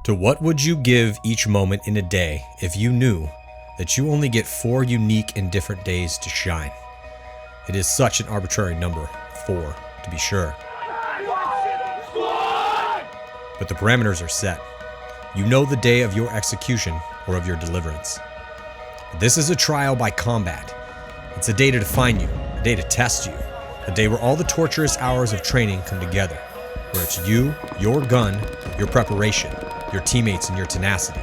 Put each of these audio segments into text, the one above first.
To what would you give each moment in a day if you knew that you only get 4 unique and different days to shine? It is such an arbitrary number, 4 to be sure. But the parameters are set. You know the day of your execution or of your deliverance. This is a trial by combat. It's a day to define you, a day to test you, a day where all the torturous hours of training come together, where it's you, your gun, your preparation, your teammates, and your tenacity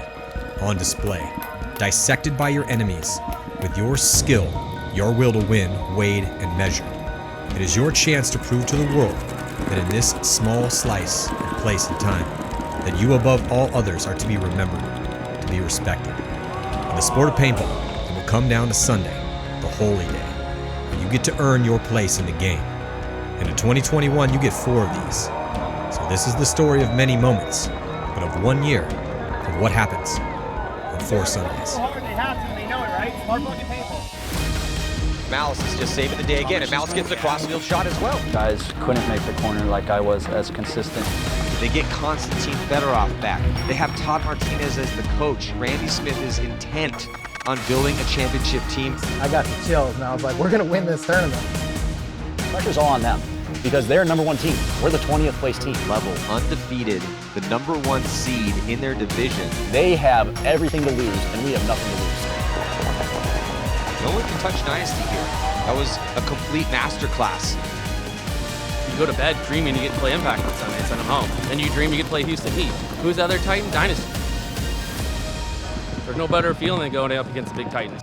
on display, dissected by your enemies, with your skill, your will to win, weighed and measured. It is your chance to prove to the world that in this small slice of place and time, that you above all others are to be remembered, to be respected. In the sport of paintball, it will come down to Sunday, the holy day, where you get to earn your place in the game. And in 2021, you get 4 of these. So this is the story of many moments, but of 1 year of what happens on 4 Sundays. They have to, they know it, right? Smart fucking paintball. Malice is just saving the day again, and Malice gets the crossfield shot as well. Guys couldn't make the corner like I was as consistent. They get Konstantin Fedorov back. They have Todd Martinez as the coach. Randy Smith is intent on building a championship team. I got the chills, and I was like, we're going to win this tournament. Pressure's all on them because they're number 1 team. We're the 20th place team. Level undefeated, the number 1 seed in their division. They have everything to lose, and we have nothing to lose. No one can touch Dynasty here. That was a complete masterclass. You go to bed dreaming you get to play Impact on Sunday and send them home. Then you dream you get to play Houston Heat. Who's the other Titan? Dynasty. There's no better feeling than going up against the big Titans.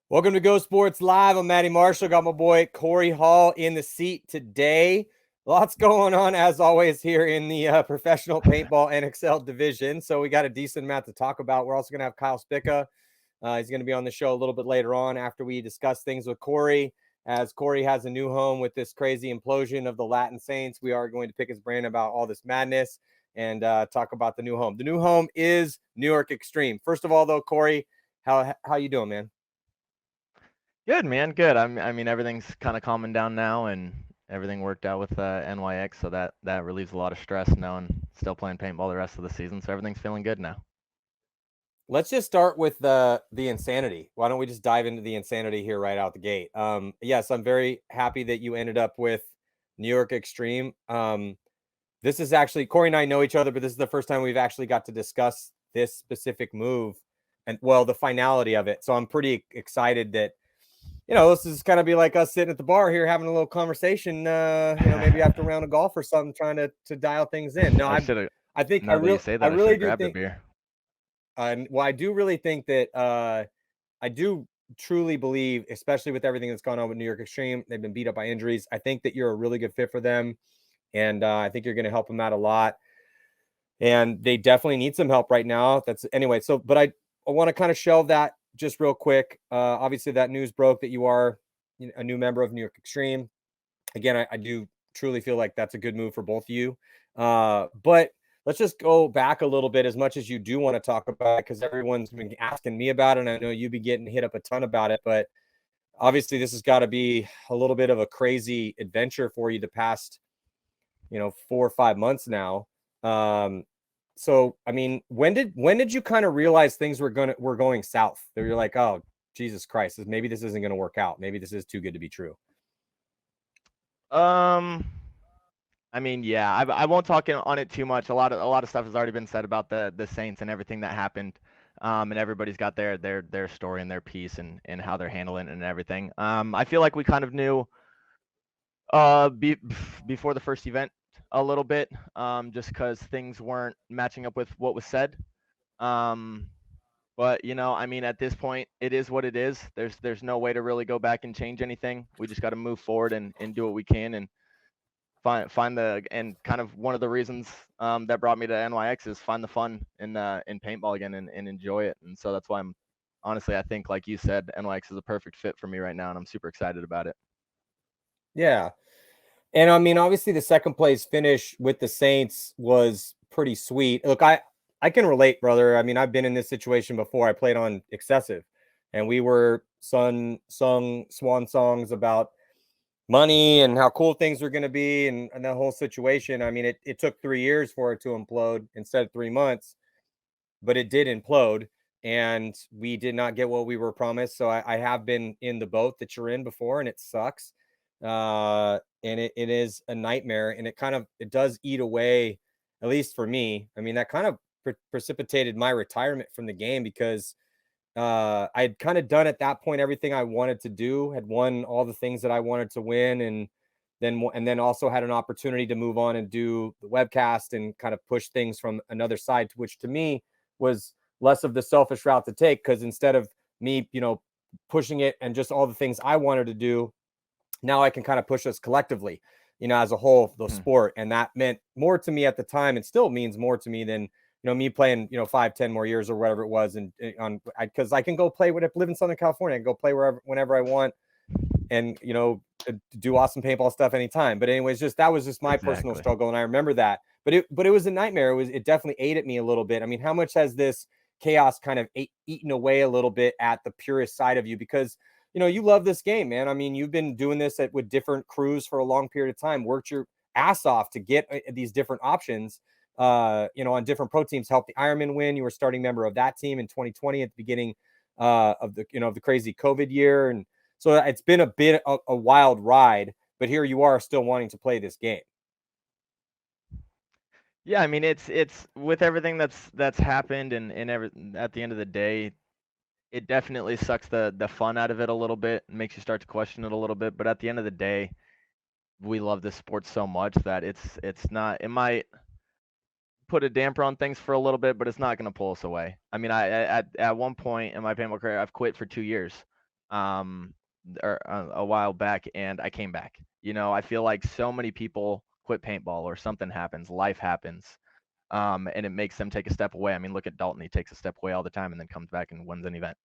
Welcome to GoSports Live. I'm Matty Marshall. Got my boy Corey Hall in the seat today. Lots going on, as always, here in the professional paintball NXL division. So we got a decent amount to talk about. We're also going to have Kyle Spicka. He's going to be on the show a little bit later on after we discuss things with Corey. As Corey has a new home with this crazy implosion of the Latin Saints, we are going to pick his brain about all this madness and talk about the new home. The new home is New York Xtreme. First of all, though, Corey, how you doing, man? Good, man. Good. I mean, everything's kind of calming down now, and everything worked out with NYX, so that relieves a lot of stress now, and still playing paintball the rest of the season, so everything's feeling good now. Let's just start with the insanity. Why don't we just dive into the insanity here right out the gate? Yes, I'm very happy that you ended up with New York Xtreme. This is actually, Corey and I know each other, but this is the first time we've actually got to discuss this specific move and, well, the finality of it. So I'm pretty excited that, you know, this is kind of be like us sitting at the bar here having a little conversation, you know, maybe after a round of golf or something, trying to dial things in. No, I think I really do think, well, I do really think that I do truly believe, especially with everything that's gone on with New York Xtreme, they've been beat up by injuries. I think that you're a really good fit for them, and I think you're going to help them out a lot. And they definitely need some help right now. That's anyway. So, but I want to kind of shelve that just real quick. Obviously, that news broke that you are a new member of New York Xtreme. Again, I do truly feel like that's a good move for both of you. But let's just go back a little bit, as much as you do want to talk about it, because everyone's been asking me about it, and I know you've been getting hit up a ton about it. But obviously, this has got to be a little bit of a crazy adventure for you the past, 4 or 5 months now. So, I mean, when did you kind of realize things were going south? That you're like, oh, Jesus Christ, maybe this isn't going to work out. Maybe this is too good to be true. I mean, yeah, I won't talk on it too much. A lot of stuff has already been said about the Saints and everything that happened. And everybody's got their story and their piece and how they're handling it and everything. I feel like we kind of knew before the first event a little bit, just because things weren't matching up with what was said. But I mean, at this point, it is what it is. There's no way to really go back and change anything. We just got to move forward and do what we can and find and kind of one of the reasons that brought me to NYX is find the fun in paintball again and enjoy it. And so that's why I think, like you said, NYX is a perfect fit for me right now, and I'm super excited about it. Yeah. And I mean, obviously the second place finish with the Saints was pretty sweet. Look, I can relate, brother. I mean, I've been in this situation before. I played on Excessive, and we were sung swan songs about money and how cool things were going to be, and the whole situation. I mean, it took 3 years for it to implode instead of 3 months, but it did implode, and we did not get what we were promised. So I have been in the boat that you're in before, and it sucks. And it is a nightmare, and it does eat away, at least for me. I mean, that kind of precipitated my retirement from the game, because I'd kind of done at that point everything I wanted to do, had won all the things that I wanted to win, and then also had an opportunity to move on and do the webcast and kind of push things from another side, which to me was less of the selfish route to take, because instead of me, pushing it and just all the things I wanted to do, now I can kind of push us collectively, as a whole, the sport. And that meant more to me at the time, and still means more to me than, me playing, 5-10 more years or whatever it was. And because I can go play, live in Southern California, I can go play whenever I want, and, do awesome paintball stuff anytime. But anyways, that was just my personal struggle. And I remember that, but it was a nightmare. It definitely ate at me a little bit. I mean, how much has this chaos kind of eaten away a little bit at the purest side of you? Because, you love this game, man. I mean, you've been doing this with different crews for a long period of time, worked your ass off to get these different options, on different pro teams, helped the Ironmen win. You were starting member of that team in 2020 at the beginning of the crazy COVID year. And so it's been a bit of a wild ride, but here you are still wanting to play this game. Yeah, I mean, it's with everything that's happened, and at the end of the day, it definitely sucks the fun out of it a little bit and makes you start to question it a little bit. But at the end of the day, we love this sport so much that it's not, it might put a damper on things for a little bit, but it's not going to pull us away. I mean, at one point in my paintball career, I've quit for 2 years, or a while back, and I came back. I feel like so many people quit paintball, or something happens, life happens, and it makes them take a step away. I mean, look at Dalton; he takes a step away all the time, and then comes back and wins an event.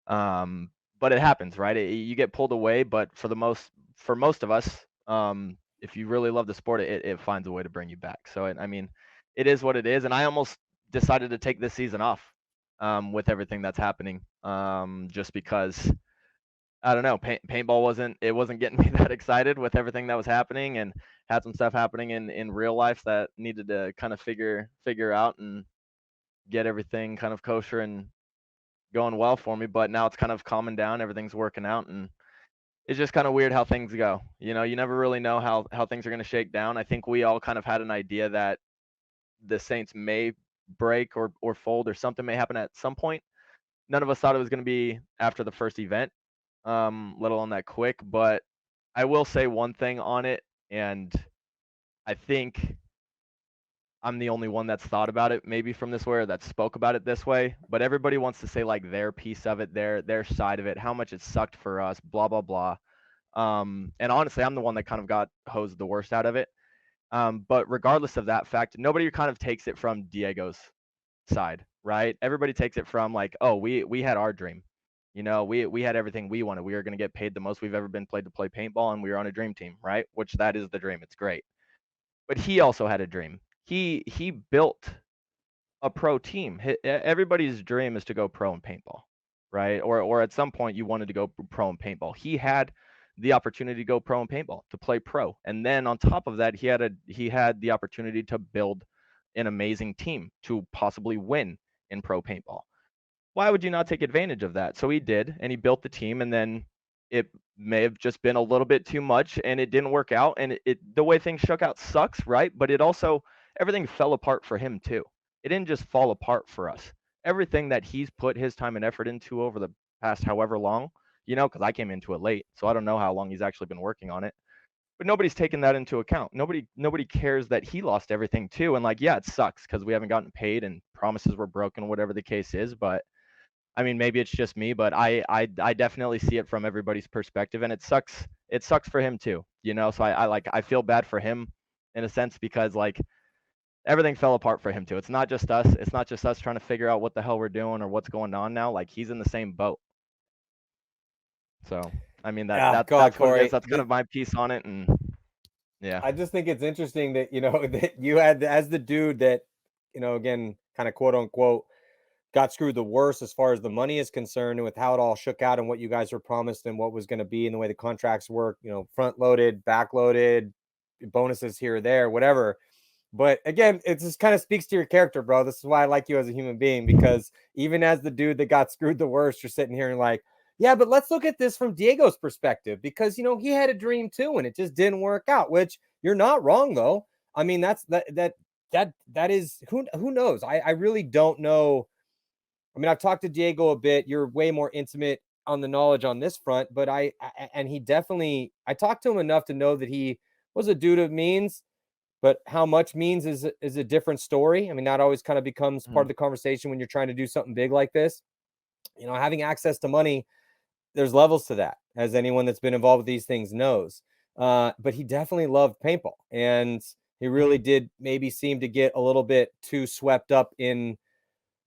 But it happens, right? You get pulled away, but for most of us, if you really love the sport, it finds a way to bring you back. So I mean, it is what it is, and I almost decided to take this season off, with everything that's happening, just because, I don't know, paintball wasn't getting me that excited with everything that was happening, and had some stuff happening in real life that needed to kind of figure out and get everything kind of kosher and going well for me. But now it's kind of calming down, everything's working out, and it's just kind of weird how things go. You never really know how things are going to shake down. I think we all kind of had an idea that the Saints may break or fold, or something may happen at some point. None of us thought it was going to be after the first event, let alone that quick. But I will say one thing on it, and I think I'm the only one that's thought about it maybe from this way, or that spoke about it this way, but everybody wants to say like their piece of it, their side of it, how much it sucked for us, blah blah blah. And honestly, I'm the one that kind of got hosed the worst out of it. But regardless of that fact, nobody kind of takes it from Diego's side, right? Everybody takes it from like, oh, we had our dream. We had everything we wanted. We were going to get paid the most we've ever been paid to play paintball, and we were on a dream team, right? Which that is the dream. It's great. But he also had a dream. He built a pro team. Everybody's dream is to go pro in paintball, right? Or at some point you wanted to go pro in paintball. He had the opportunity to go pro in paintball, to play pro, and then on top of that, he had the opportunity to build an amazing team to possibly win in pro paintball. Why would you not take advantage of that? So he did, and he built the team, and then it may have just been a little bit too much, and it didn't work out, and the way things shook out sucks, right? But it also, everything fell apart for him too. It didn't just fall apart for us. Everything that he's put his time and effort into over the past however long, because I came into it late, so I don't know how long he's actually been working on it. But nobody's taken that into account. Nobody cares that he lost everything too. And like, yeah, it sucks because we haven't gotten paid and promises were broken, whatever the case is. But I mean, maybe it's just me, but I definitely see it from everybody's perspective, and it sucks. It sucks for him too, So I feel bad for him in a sense, because like everything fell apart for him too. It's not just us. It's not just us trying to figure out what the hell we're doing or what's going on now. Like he's in the same boat. So I mean that's what it is. That's kind of my piece on it, and yeah. I just think it's interesting that that you had, as the dude that again, kind of quote unquote got screwed the worst as far as the money is concerned, and with how it all shook out and what you guys were promised and what was going to be and the way the contracts work, front loaded, back loaded, bonuses here or there, whatever. But again, it just kind of speaks to your character, bro. This is why I like you as a human being, because even as the dude that got screwed the worst, you're sitting here and like, yeah, but let's look at this from Diego's perspective, because he had a dream too and it just didn't work out, which you're not wrong though. I mean, that is who knows. I really don't know. I mean, I've talked to Diego a bit. You're way more intimate on the knowledge on this front, but I talked to him enough to know that he was a dude of means, but how much means is a different story. I mean, that always kind of becomes part of the conversation when you're trying to do something big like this. Having access to money, there's levels to that, as anyone that's been involved with these things knows. But he definitely loved paintball, and he really did maybe seem to get a little bit too swept up in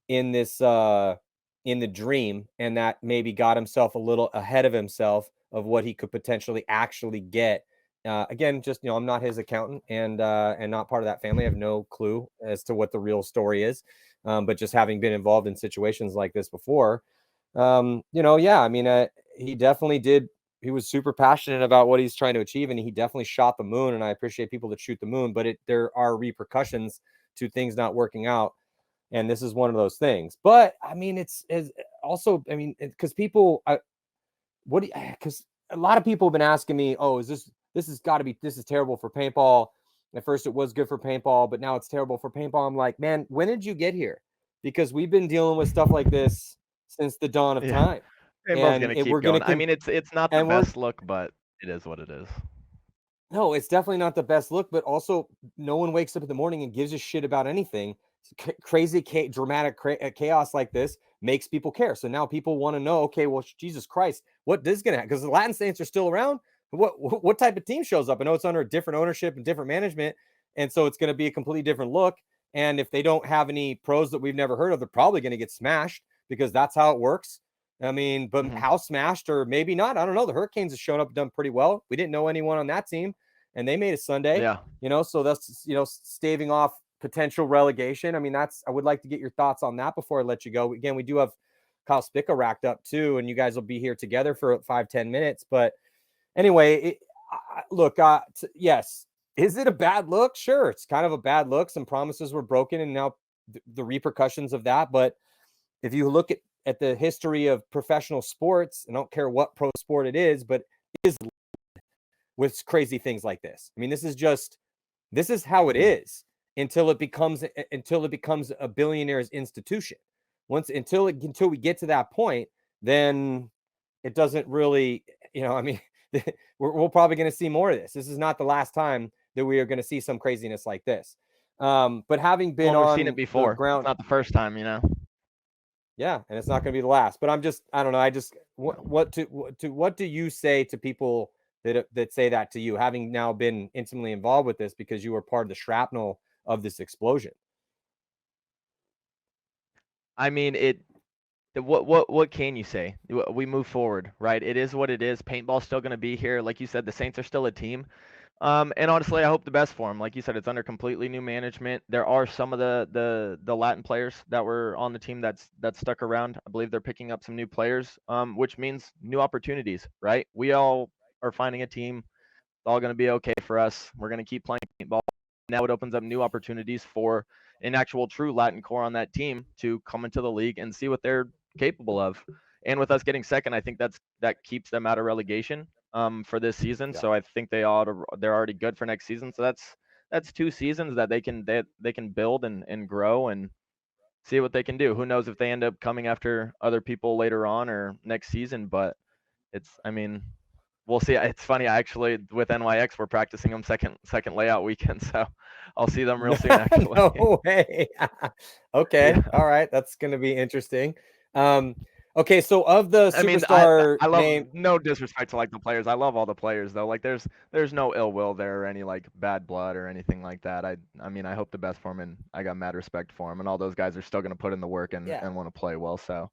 this in the dream, and that maybe got himself a little ahead of himself of what he could potentially actually get. Again, just I'm not his accountant and not part of that family. I have no clue as to what the real story is, but just having been involved in situations like this before, yeah, I mean, he definitely did. He was super passionate about what he's trying to achieve, and he definitely shot the moon. And I appreciate people that shoot the moon, but there are repercussions to things not working out. And this is one of those things. But I mean, it's also, I mean, because people, because a lot of people have been asking me, oh, this is terrible for paintball. At first it was good for paintball, but now it's terrible for paintball. I'm like, man, when did you get here? Because we've been dealing with stuff like this since the dawn of time. Paintball's going to keep going. I mean, it's not the best look, but it is what it is. No, it's definitely not the best look, but also no one wakes up in the morning and gives a shit about anything. Crazy, dramatic chaos like this makes people care. So now people want to know, okay, well, Jesus Christ, what is going to happen? Because the Latin Saints are still around. What type of team shows up? I know it's under a different ownership and different management, and so it's going to be a completely different look. And if they don't have any pros that we've never heard of, they're probably going to get smashed, because that's how it works. I mean, but how smashed, or maybe not, I don't know. The Hurricanes have shown up and done pretty well. We didn't know anyone on that team, and they made it Sunday. Yeah. So that's staving off potential relegation. I mean, I would like to get your thoughts on that before I let you go. Again, we do have Kyle Spicka racked up too, and you guys will be here together for 5-10 minutes. But anyway, look, yes, is it a bad look? Sure, it's kind of a bad look. Some promises were broken, and now the repercussions of that. But if you look at the history of professional sports, and I don't care what pro sport it is, but it is with crazy things like this. I mean, this is how it is until it becomes a billionaire's institution. Until we get to that point, then it doesn't really, I mean, we're probably going to see more of this. This is not the last time that we are going to see some craziness like this. But having been we've on seen it before, the ground, it's not the first time, Yeah, and it's not going to be the last. But I don't know. What do you say to people that say that to you, having now been intimately involved with this because you were part of the shrapnel of this explosion? I mean, what can you say? We move forward, right? It is what it is. Paintball's still going to be here. Like you said, the Saints are still a team. And honestly, I hope the best for them. Like you said, it's under completely new management. There are some of the Latin players that were on the team that's stuck around. I believe they're picking up some new players, which means new opportunities, right? We all are finding a team. It's all going to be okay for us. We're going to keep playing paintball. Now it opens up new opportunities for an actual true Latin core on that team to come into the league and see what they're capable of. And with us getting second, I think that keeps them out of relegation for this season. Yeah. So I think they're already good for next season. So that's 2 seasons that they can build and grow and see what they can do. Who knows if they end up coming after other people later on or next season, but we'll see. It's funny, actually, with NYX, we're practicing them second layout weekend, so I'll see them real soon, actually. No way. Okay. Yeah. All right. That's going to be interesting. Okay, so of the superstar I love name, no disrespect to the players. I love all the players though. There's no ill will there or any bad blood or anything like that. I mean I hope the best for them, and I got mad respect for them, and all those guys are still going to put in the work and want to play well. So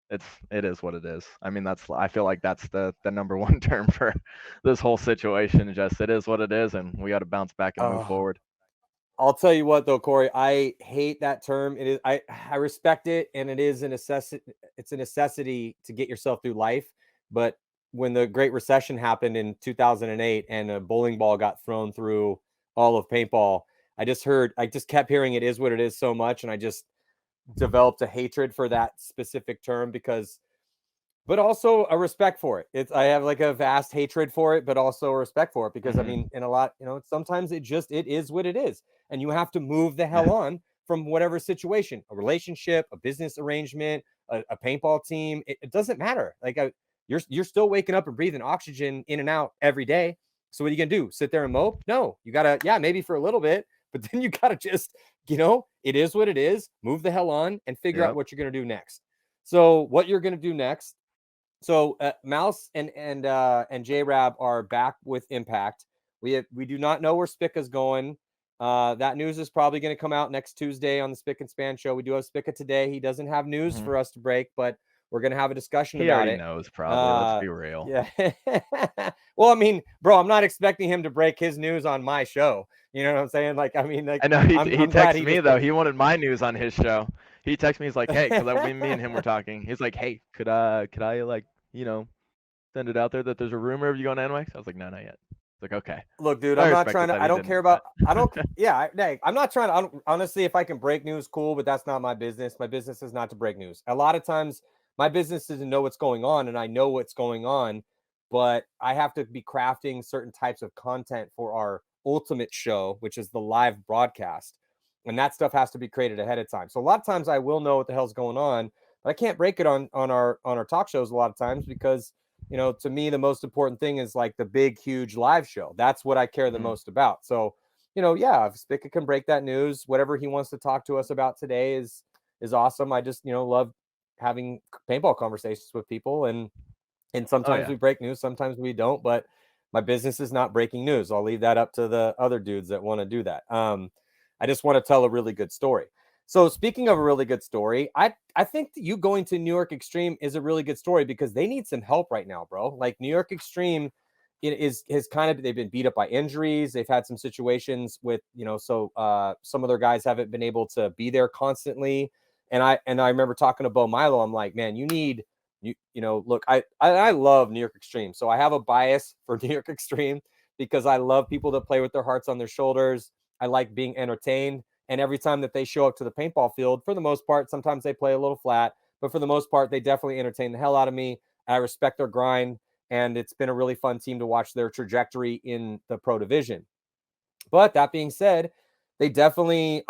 it is what it is. I mean I feel like that's the number one term for this whole situation. Just it is what it is, and we got to bounce back and move forward. I'll tell you what though, Corey, I hate that term. It is I respect it, and it is a necessity. It's a necessity to get yourself through life. But when the Great Recession happened in 2008 and a bowling ball got thrown through all of paintball, I just kept hearing it is what it is so much, and I just developed a hatred for that specific term but also a respect for it. I have like a vast hatred for it, but also a respect for it because I mean, in a lot, sometimes it is what it is, and you have to move the hell on from whatever situation, a relationship, a business arrangement, a paintball team. It doesn't matter. Like you're still waking up and breathing oxygen in and out every day. So what are you gonna do? Sit there and mope? No, you gotta, maybe for a little bit, but then you gotta just, it is what it is. Move the hell on and figure out what you're gonna do next. So what you're gonna do next. So Mouse and J-Rab are back with Impact. We do not know where Spicka's going. That news is probably going to come out next Tuesday on the Spick and Span show. We do have Spicka today. He doesn't have news for us to break, but we're going to have a discussion He about already it. knows, probably. Let's be real. Yeah. Well, I mean, bro, I'm not expecting him to break his news on my show. You know what I'm saying? Like, I mean, like, I know he I'm texted me though. He wanted my news on his show. He texted me. He's like, "Hey," because me and him were talking. He's like, "Hey, could I like send it out there that there's a rumor of you going to NWAX?" I was like, "No, not yet." It's like, okay. Look, dude, I I'm not respect trying it to. that I he don't didn't, care about. but- I don't. Yeah, I'm not trying to. Honestly, if I can break news, cool. But that's not my business. My business is not to break news. A lot of times, my business is to know what's going on, and I know what's going on. But I have to be crafting certain types of content for our ultimate show, which is the live broadcast, and that stuff has to be created ahead of time. So a lot of times, I will know what the hell's going on, but I can't break it on our talk shows a lot of times because to me, the most important thing is like the big, huge live show. That's what I care the most about. So, if Spicka can break that news, whatever he wants to talk to us about today is awesome. I just, love having paintball conversations with people, and sometimes we break news, sometimes we don't. But my business is not breaking news. I'll leave that up to the other dudes that want to do that. I just want to tell a really good story. So speaking of a really good story, I think that you going to New York Xtreme is a really good story because they need some help right now, bro. Like New York Xtreme they've been beat up by injuries. They've had some situations with, some of their guys haven't been able to be there constantly. And I remember talking to Bo Milo. I'm like, man, look, I love New York Xtreme. So I have a bias for New York Xtreme because I love people that play with their hearts on their shoulders. I like being entertained. And every time that they show up to the paintball field, for the most part, sometimes they play a little flat, but for the most part, they definitely entertain the hell out of me. I respect their grind, and it's been a really fun team to watch their trajectory in the pro division. But that being said, they definitely,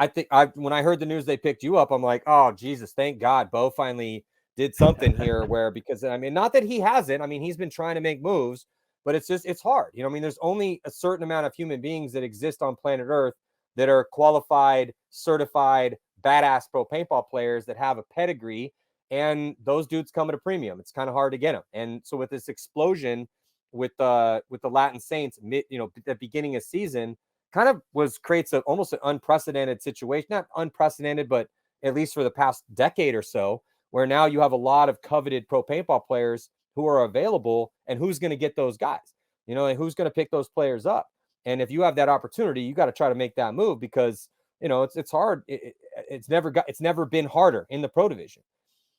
when I heard the news they picked you up, I'm like, oh, Jesus, thank God Bo finally did something here because, I mean, not that he hasn't. I mean, he's been trying to make moves, but it's hard. I mean, there's only a certain amount of human beings that exist on planet Earth that are qualified, certified, badass pro paintball players that have a pedigree, and those dudes come at a premium. It's kind of hard to get them. And so with this explosion with the Latin Saints, at the beginning of season, kind of creates almost an unprecedented situation. Not unprecedented, but at least for the past decade or so, where now you have a lot of coveted pro paintball players who are available, and who's going to get those guys? And who's going to pick those players up? And if you have that opportunity, you got to try to make that move because it's hard. It's never been harder in the pro division.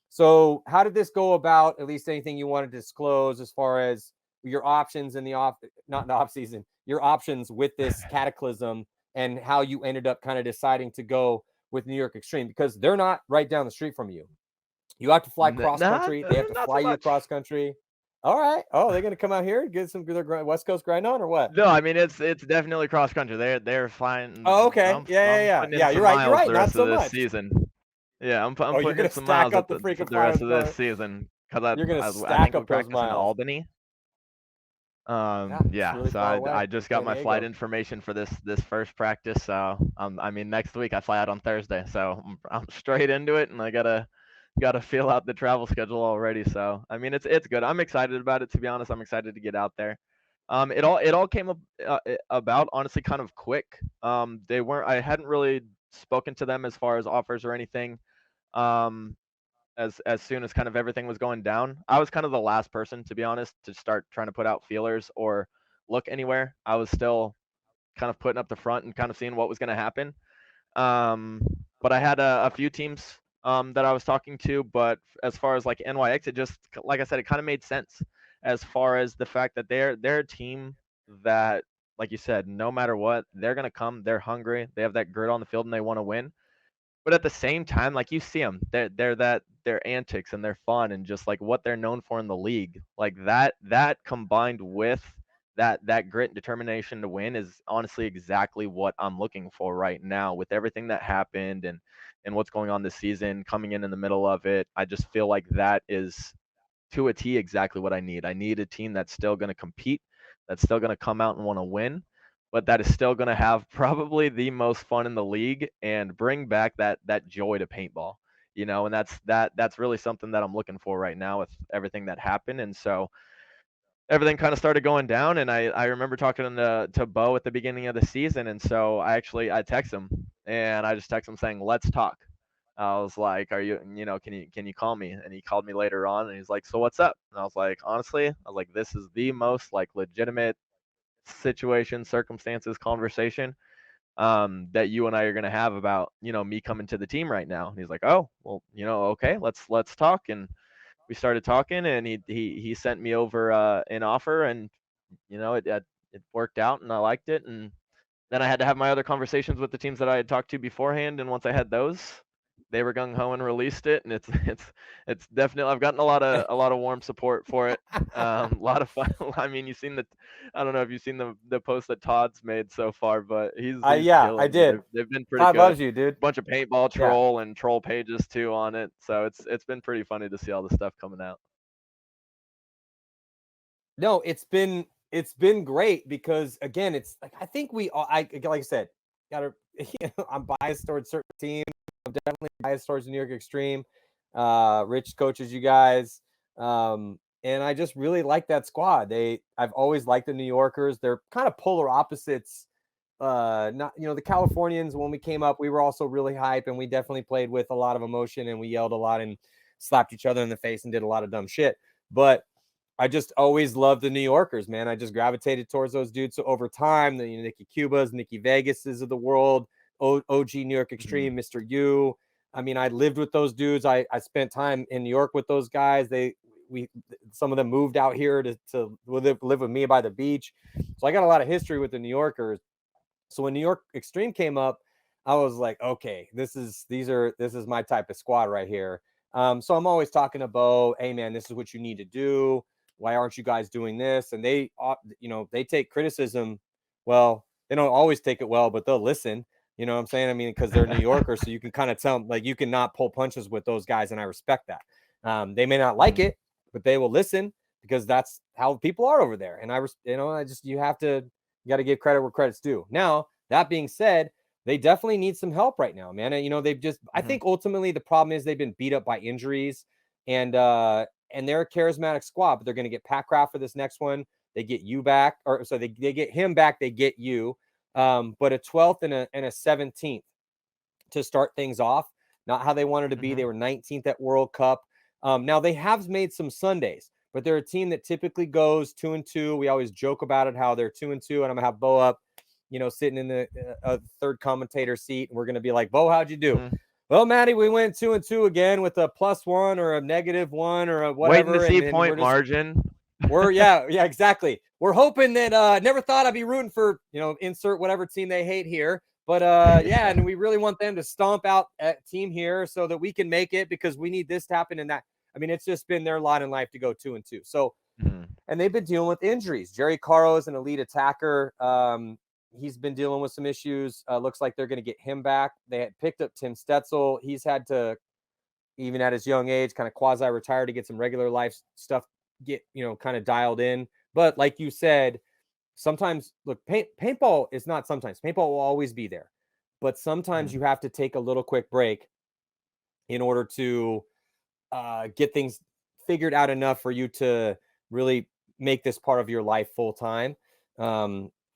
So how did this go about? At least anything you wanted to disclose as far as your options in not in the off season, your options with this cataclysm, and how you ended up kind of deciding to go with New York Xtreme, because they're not right down the street from you. You have to fly cross country. They have to fly you cross country. All right. Oh, they're gonna come out here and get some good West Coast grind on, or what? No, I mean it's definitely cross country. They're flying. Oh, okay. Yeah. You're right. The Not rest so of this much. Season. Yeah, I'm putting in some stack miles up the freaking rest of miles, this season because you're gonna I stack think up we practice those miles. in Albany. Really So far away. I just got San my Diego. flight information for this first practice. So I mean next week I fly out on Thursday, so I'm straight into it, and I gotta feel out the travel schedule already. So I mean it's good. I'm excited about it, to be honest. I'm excited to get out there. It all came up about honestly kind of quick. I hadn't really spoken to them as far as offers or anything. As soon as kind of everything was going down, I was kind of the last person, to be honest, to start trying to put out feelers or look anywhere. I was still kind of putting up the front and kind of seeing what was going to happen. But I had a few teams that I was talking to, but as far as like NYX, it just, like I said, it kind of made sense as far as the fact that they're a team that, like you said, no matter what, they're gonna come. They're hungry. They have that grit on the field, and they want to win. But at the same time, like you see them, their antics and their fun and just like what they're known for in the league, like that combined with that grit and determination to win is honestly exactly what I'm looking for right now with everything that happened and what's going on this season coming in the middle of it. I just feel like that is to a T exactly what I need. I need a team that's still going to compete, that's still going to come out and want to win, but that is still going to have probably the most fun in the league and bring back that joy to paintball. And that's really something that I'm looking for right now with everything that happened. And so everything kind of started going down, and I remember talking to Bo at the beginning of the season, and so I text him, and I just text him saying, "Let's talk." I was like, "Are you, can you call me?" And he called me later on, and he's like, "So what's up?" And I was like, "Honestly, I was like, this is the most like legitimate situation, circumstances, conversation that you and I are gonna have about me coming to the team right now." And he's like, "Oh, well, okay, let's talk." And we started talking, and he sent me over an offer, and it worked out, and I liked it. And then I had to have my other conversations with the teams that I had talked to beforehand, and once I had those, they were gung ho and released it, and it's definitely, I've gotten a lot of warm support for it. A lot of fun. I mean, I don't know if you've seen the post that Todd's made so far, but he's Yeah, killing I it. did. They've been pretty Todd good. loves you, dude. Bunch of paintball troll and troll pages too on it, so it's been pretty funny to see all the stuff coming out. No, it's been great because again, it's like I think we all, like I said, gotta I'm biased towards certain teams. I'm definitely biased towards the New York Xtreme. Rich coaches you guys. And I just really like that squad. I've always liked the New Yorkers. They're kind of polar opposites. Not the Californians, when we came up, we were also really hype, and we definitely played with a lot of emotion, and we yelled a lot and slapped each other in the face and did a lot of dumb shit. But I just always loved the New Yorkers, man. I just gravitated towards those dudes. So over time, the Nikki Cubas, Nikki Vegases of the world, OG New York Xtreme, Mr. U. I mean, I lived with those dudes. I spent time in New York with those guys. Some of them moved out here to live with me by the beach. So I got a lot of history with the New Yorkers. So when New York Xtreme came up, I was like, okay, this is my type of squad right here. So I'm always talking to Bo, hey man, this is what you need to do. Why aren't you guys doing this? And they take criticism. Well, they don't always take it well, but they'll listen. You know what I'm saying? I mean, because they're New Yorkers, so you can kind of tell them, like, you cannot pull punches with those guys, and I respect that. They may not like it, but they will listen because that's how people are over there. And you got to give credit where credit's due. Now, that being said, they definitely need some help right now, man. And, they've just, I think ultimately the problem is they've been beat up by injuries, and they're a charismatic squad, but they're going to get Packcraft for this next one. They get you back, or so they get him back. They get you, but a 12th and a 17th to start things off. Not how they wanted to be. They were 19th at World Cup. Now they have made some Sundays, but they're a team that typically goes 2-2. We always joke about it, how they're 2-2, and I'm gonna have Bo up, sitting in the third commentator seat, and we're gonna be like, Bo, how'd you do? Well, Matty, we went 2-2 again with a +1 or a -1 or a whatever. Waiting to see point margin. Yeah, exactly. We're hoping that never thought I'd be rooting for, insert whatever team they hate here. But yeah, and we really want them to stomp out a team here so that we can make it, because we need this to happen and that. I mean, it's just been their lot in life to go 2-2. So, and they've been dealing with injuries. Jerry Caro is an elite attacker. He's been dealing with some issues. Looks like they're going to get him back. They had picked up Tim Stetzel. He's had to, even at his young age, kind of quasi-retire to get some regular life stuff kind of dialed in. But like you said, sometimes, look, paintball is not sometimes. Paintball will always be there. But sometimes you have to take a little quick break in order to get things figured out enough for you to really make this part of your life full time.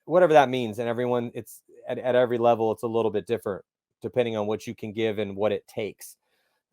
Whatever that means. And everyone, it's at every level, it's a little bit different depending on what you can give and what it takes.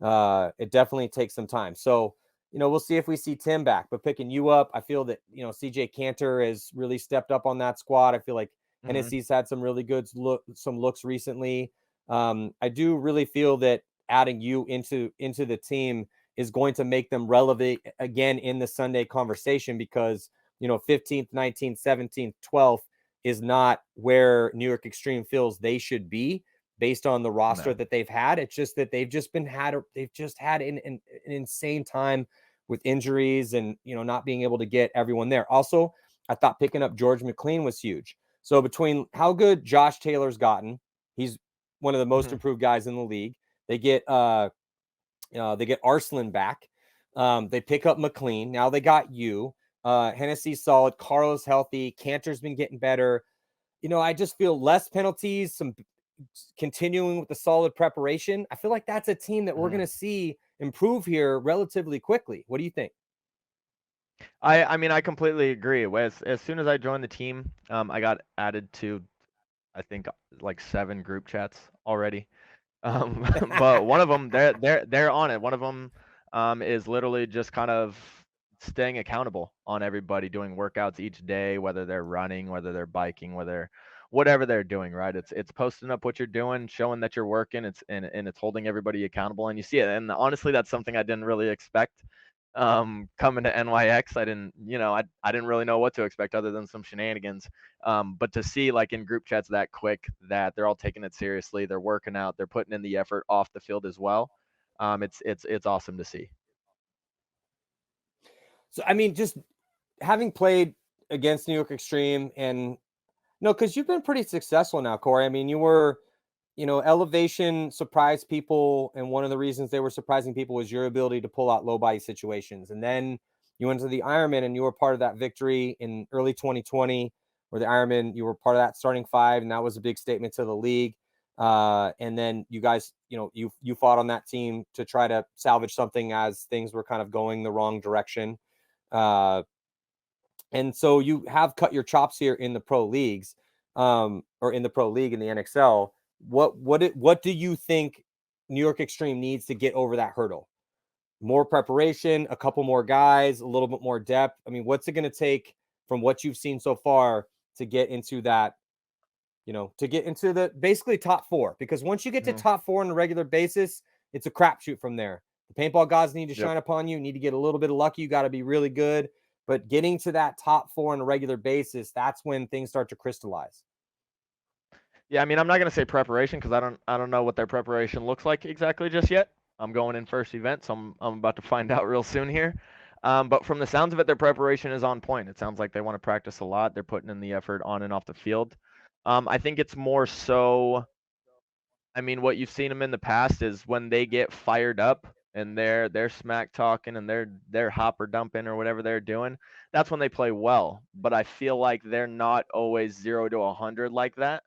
It definitely takes some time. So, we'll see if we see Tim back, but picking you up, I feel that, CJ Cantor has really stepped up on that squad. I feel like Hennessy's had some really good looks recently. I do really feel that adding you into the team is going to make them relevant again in the Sunday conversation, because 15th, 19th, 17th, 12th is not where New York Xtreme feels they should be based on the roster that they've had. It's just that they've just had an insane time with injuries and not being able to get everyone there. Also, I thought picking up George McLean was huge. So between how good Josh Taylor's gotten, he's one of the most improved guys in the league. They get Arslan back. They pick up McLean. Now they got you. Hennessy's solid. Carlos healthy. Cantor's been getting better. I just feel less penalties, some continuing with the solid preparation. I feel like that's a team that we're going to see improve here relatively quickly. What do you think? I mean, I completely agree. As soon as I joined the team, I got added to, I think, like 7 group chats already. But one of them, they're on it. One of them is literally just kind of staying accountable on everybody, doing workouts each day, whether they're running, whether they're biking, whatever they're doing, right? It's posting up what you're doing, showing that you're working. It's holding everybody accountable, and you see it. And honestly, that's something I didn't really expect. Coming to NYX, I didn't really know what to expect other than some shenanigans. But to see, like, in group chats that quick that they're all taking it seriously, they're working out, they're putting in the effort off the field as well. It's awesome to see. So, I mean, just having played against New York Xtreme, and because you've been pretty successful now, Corey. I mean, you were, Elevation surprised people, and one of the reasons they were surprising people was your ability to pull out low body situations. And then you went to the Ironmen, and you were part of that victory in early 2020, where the Ironmen, you were part of that starting 5, and that was a big statement to the league. And then you guys, you fought on that team to try to salvage something as things were kind of going the wrong direction. And so you have cut your chops here in the pro leagues, or in the pro league in the NXL. What do you think New York Xtreme needs to get over that hurdle? More preparation, a couple more guys, a little bit more depth. I mean, what's it going to take from what you've seen so far to get into that, to get into the basically top 4? Because once you get to top 4 on a regular basis, it's a crapshoot from there. The paintball gods need to shine upon you. Need to get a little bit of lucky. You got to be really good. But getting to that top 4 on a regular basis, that's when things start to crystallize. Yeah, I mean, I'm not going to say preparation because I don't know what their preparation looks like exactly just yet. I'm going in first event, so I'm about to find out real soon here. But from the sounds of it, their preparation is on point. It sounds like they want to practice a lot. They're putting in the effort on and off the field. I think it's more so, I mean, what you've seen them in the past is when they get fired up and they're smack talking and they're hopper dumping or whatever they're doing, that's when they play well. But I feel like they're not always 0 to 100 like that.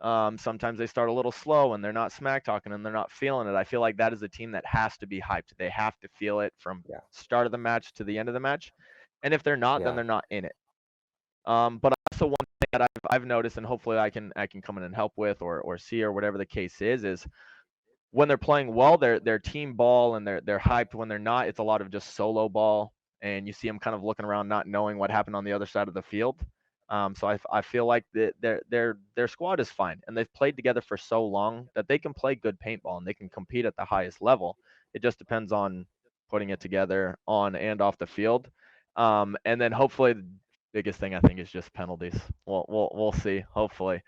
Sometimes they start a little slow and they're not smack talking and they're not feeling it. I feel like that is a team that has to be hyped. They have to feel it from start of the match to the end of the match. And if they're not, then they're not in it. But also one thing that I've noticed, and hopefully I can come in and help with or see or whatever the case is when they're playing well, they're team ball and they're hyped. When they're not, it's a lot of just solo ball, and you see them kind of looking around, not knowing what happened on the other side of the field. So I feel like their squad is fine, and they've played together for so long that they can play good paintball and they can compete at the highest level. It just depends on putting it together on and off the field. And then hopefully the biggest thing I think is just penalties. We'll see. Hopefully,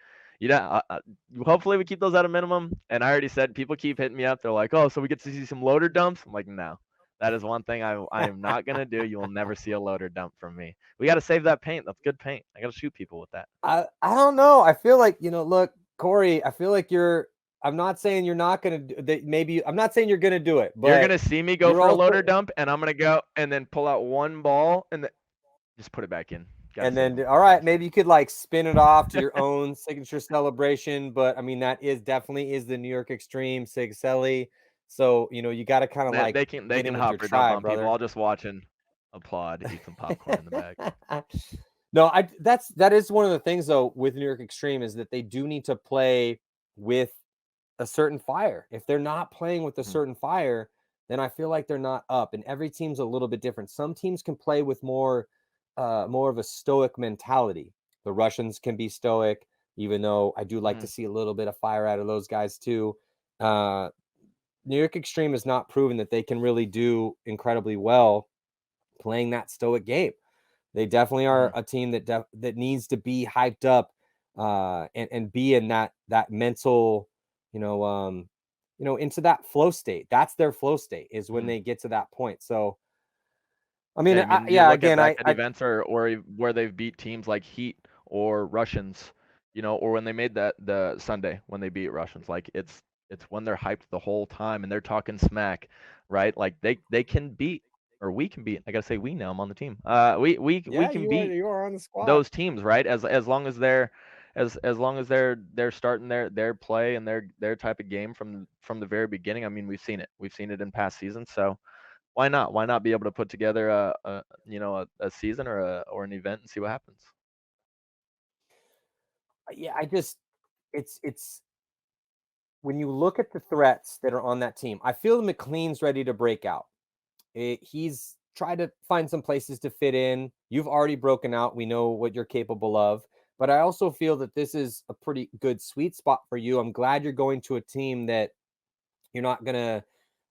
hopefully we keep those at a minimum. And I already said people keep hitting me up. They're like, oh, so we get to see some loader dumps. I'm like, no. That is one thing I am not going to do. You will never see a loader dump from me. We got to save that paint. That's good paint. I got to shoot people with that. I don't know. I feel like, look, Corey, I feel like I'm not saying you're not going to do maybe. I'm not saying you're going to do it. But you're going to see me go for a loader dump, and I'm going to go and then pull out one ball and just put it back in. And then, all right, maybe you could like spin it off to your own signature celebration. But I mean, that definitely is the New York Xtreme Sig Celly. So, you got to kind of like they can hop or dump on people. I'll just watch and applaud, eat some popcorn in the back. No, that is one of the things though with New York Xtreme is that they do need to play with a certain fire. If they're not playing with a certain fire, then I feel like they're not up. And every team's a little bit different. Some teams can play with more of a stoic mentality. The Russians can be stoic, even though I do like to see a little bit of fire out of those guys too. New York Xtreme has not proven that they can really do incredibly well playing that stoic game. They definitely are a team that needs to be hyped up and be in that mental, into that flow state. That's their flow state, is when they get to that point. So, I mean, you look at back at events or where they've beat teams like Heat or Russians, or when they made the Sunday when they beat Russians, like it's when they're hyped the whole time and they're talking smack, right? Like they can beat, or we can beat. I gotta say we now. I'm on the team. We can beat you are on the squad. those teams, right? As long as they're as long as they're starting their play and their type of game from the very beginning. I mean, we've seen it in past seasons. So why not be able to put together a season or an event and see what happens? Yeah, it's when you look at the threats that are on that team, I feel McLean's ready to break out. He's tried to find some places to fit in. You've already broken out. We know what you're capable of. But I also feel that this is a pretty good sweet spot for you. I'm glad you're going to a team that you're not going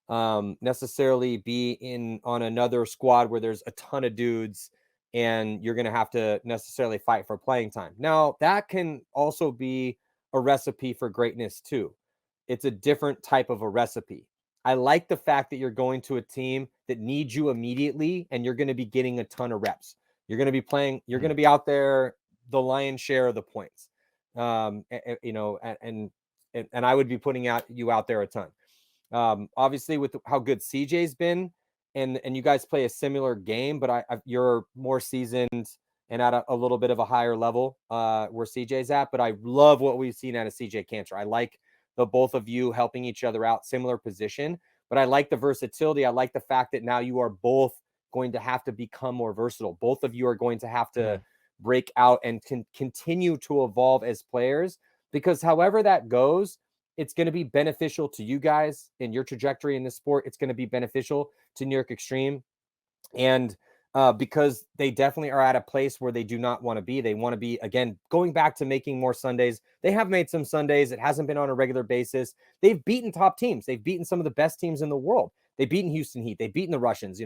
to necessarily be on another squad where there's a ton of dudes and you're going to have to necessarily fight for playing time. Now, that can also be a recipe for greatness too. It's a different type of a recipe. I like the fact that you're going to a team that needs you immediately and you're going to be getting a ton of reps. You're going to be playing, you're going to be out there the lion's share of the points. And I would be putting you out there a ton. Obviously with how good CJ's been and you guys play a similar game, but you're more seasoned and at a little bit of a higher level where CJ's at. But I love what we've seen out of CJ Cantor. I like the both of you helping each other out, similar position, but I like the versatility. I like the fact that now you are both going to have to become more versatile. Both of you are going to have to break out and continue to evolve as players, because however that goes, it's going to be beneficial to you guys in your trajectory in the sport. It's going to be beneficial to New York Xtreme. And because they definitely are at a place where they do not want to be. They want to be, again, going back to making more Sundays. They have made some Sundays. It hasn't been on a regular basis. They've beaten top teams. They've beaten some of the best teams in the world. They've beaten Houston Heat. They've beaten the Russians.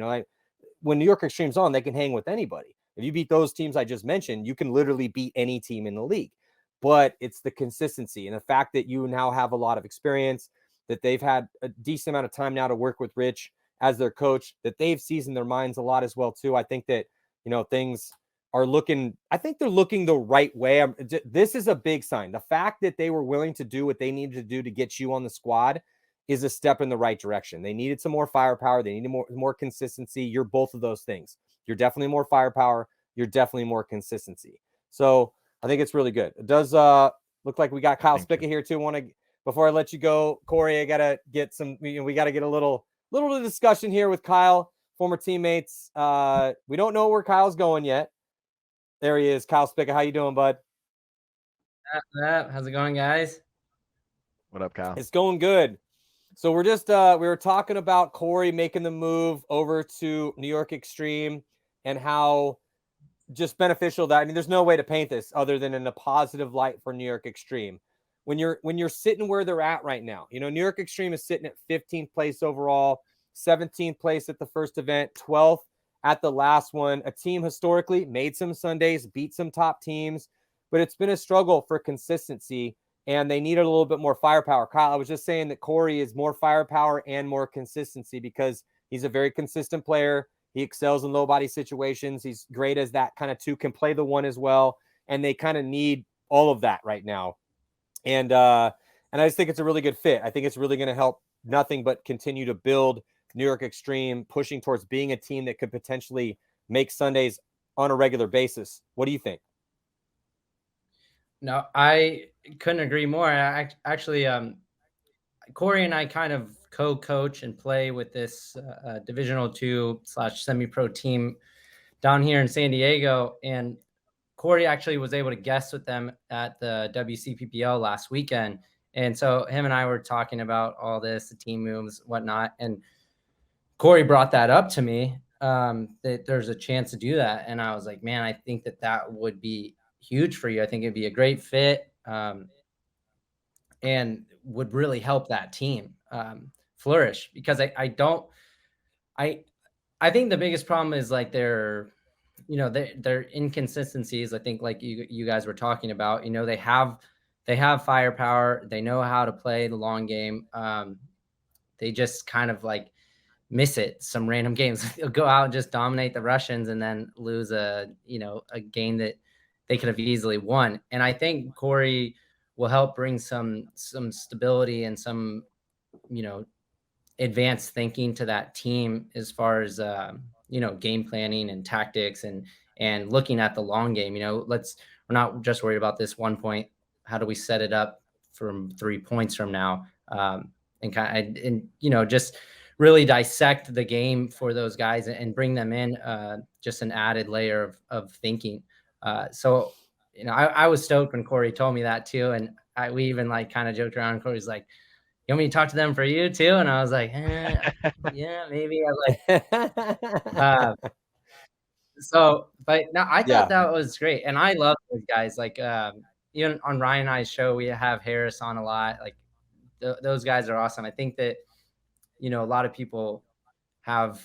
When New York Xtreme's on, they can hang with anybody. If you beat those teams I just mentioned, you can literally beat any team in the league. But it's the consistency and the fact that you now have a lot of experience, that they've had a decent amount of time now to work with Rich as their coach, that they've seasoned their minds a lot as well too. I think that, things are looking, I think they're looking the right way. This is a big sign. The fact that they were willing to do what they needed to do to get you on the squad is a step in the right direction. They needed some more firepower. They needed more consistency. You're both of those things. You're definitely more firepower. You're definitely more consistency. So I think it's really good. It does look like we got Kyle Spicka here too. Before I let you go, Corey, I gotta get we gotta get a little discussion here with Kyle, former teammates. We don't know where Kyle's going yet. There he is, Kyle Spicka. How you doing, bud? How's it going, guys? What up, Kyle? It's going good. So we're just we were talking about Corey making the move over to New York Xtreme and how just beneficial that, there's no way to paint this other than in a positive light for New York Xtreme. When you're sitting where they're at right now, New York Xtreme is sitting at 15th place overall, 17th place at the first event, 12th at the last one. A team historically made some Sundays, beat some top teams, but it's been a struggle for consistency, and they needed a little bit more firepower. Kyle, I was just saying that Corey is more firepower and more consistency because he's a very consistent player. He excels in low body situations. He's great as that kind of two, can play the one as well. And they kind of need all of that right now. And I just think it's a really good fit. I think it's really going to help nothing but continue to build New York Xtreme, pushing towards being a team that could potentially make Sundays on a regular basis. What do you think? No, I couldn't agree more. Actually, Corey and I kind of co-coach and play with this Divisional 2 / semi-pro team down here in San Diego. And Corey actually was able to guest with them at the WCPPL last weekend. And so him and I were talking about all this, the team moves, whatnot. And Corey brought that up to me, that there's a chance to do that. And I was like, man, I think that would be huge for you. I think it'd be a great fit, and would really help that team flourish, because I think the biggest problem is like their inconsistencies. I think like you guys were talking about, they have firepower. They know how to play the long game. They just kind of like miss it some random games. They'll go out and just dominate the Russians and then lose a game that they could have easily won. And I think Corey will help bring some stability and some, advanced thinking to that team as far as, game planning and tactics and looking at the long game. We're not just worried about this 1 point. How do we set it up from 3 points from now? Just really dissect the game for those guys and bring them in, just an added layer of thinking. So I was stoked when Corey told me that too. And we even like kind of joked around. Corey's like, "You want me to talk to them for you too?" And I was like, yeah, maybe. But no, I thought that was great. And I love those guys. Like, even on Ryan and I's show, we have Harris on a lot. Like those guys are awesome. I think that, a lot of people have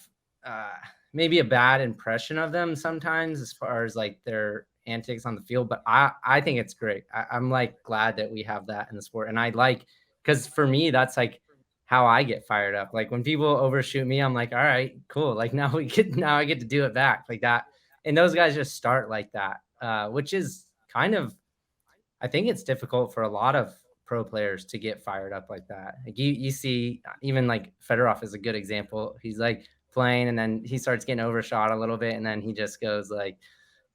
maybe a bad impression of them sometimes as far as like their antics on the field, but I think it's great. I'm like glad that we have that in the sport. And I like, because for me, that's like how I get fired up. Like when people overshoot me, I'm like, all right, cool. Like now I get to do it back like that. And those guys just start like that, which is kind of, I think it's difficult for a lot of pro players to get fired up like that. Like you see, even like Fedorov is a good example. He's like playing and then he starts getting overshot a little bit and then he just goes like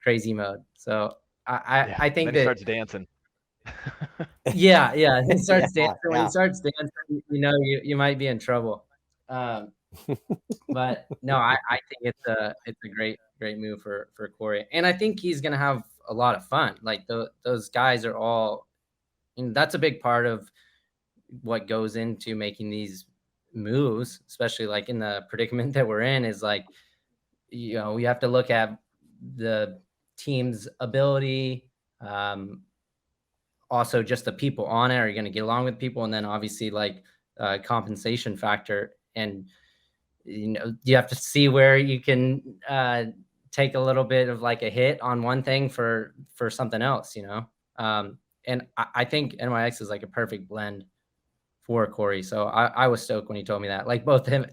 crazy mode. So I think then that he starts dancing. yeah. He starts dancing. When he starts dancing, you might be in trouble. But no, I think it's a great move for Corey. And I think he's gonna have a lot of fun. Like those guys are all, that's a big part of what goes into making these moves, especially like in the predicament that we're in, is like, we have to look at the team's ability, also just the people on it. Are you going to get along with people? And then obviously like compensation factor. And, you have to see where you can take a little bit of like a hit on one thing for something else, and I think NYX is like a perfect blend for Corey. So I was stoked when he told me that. Like both him,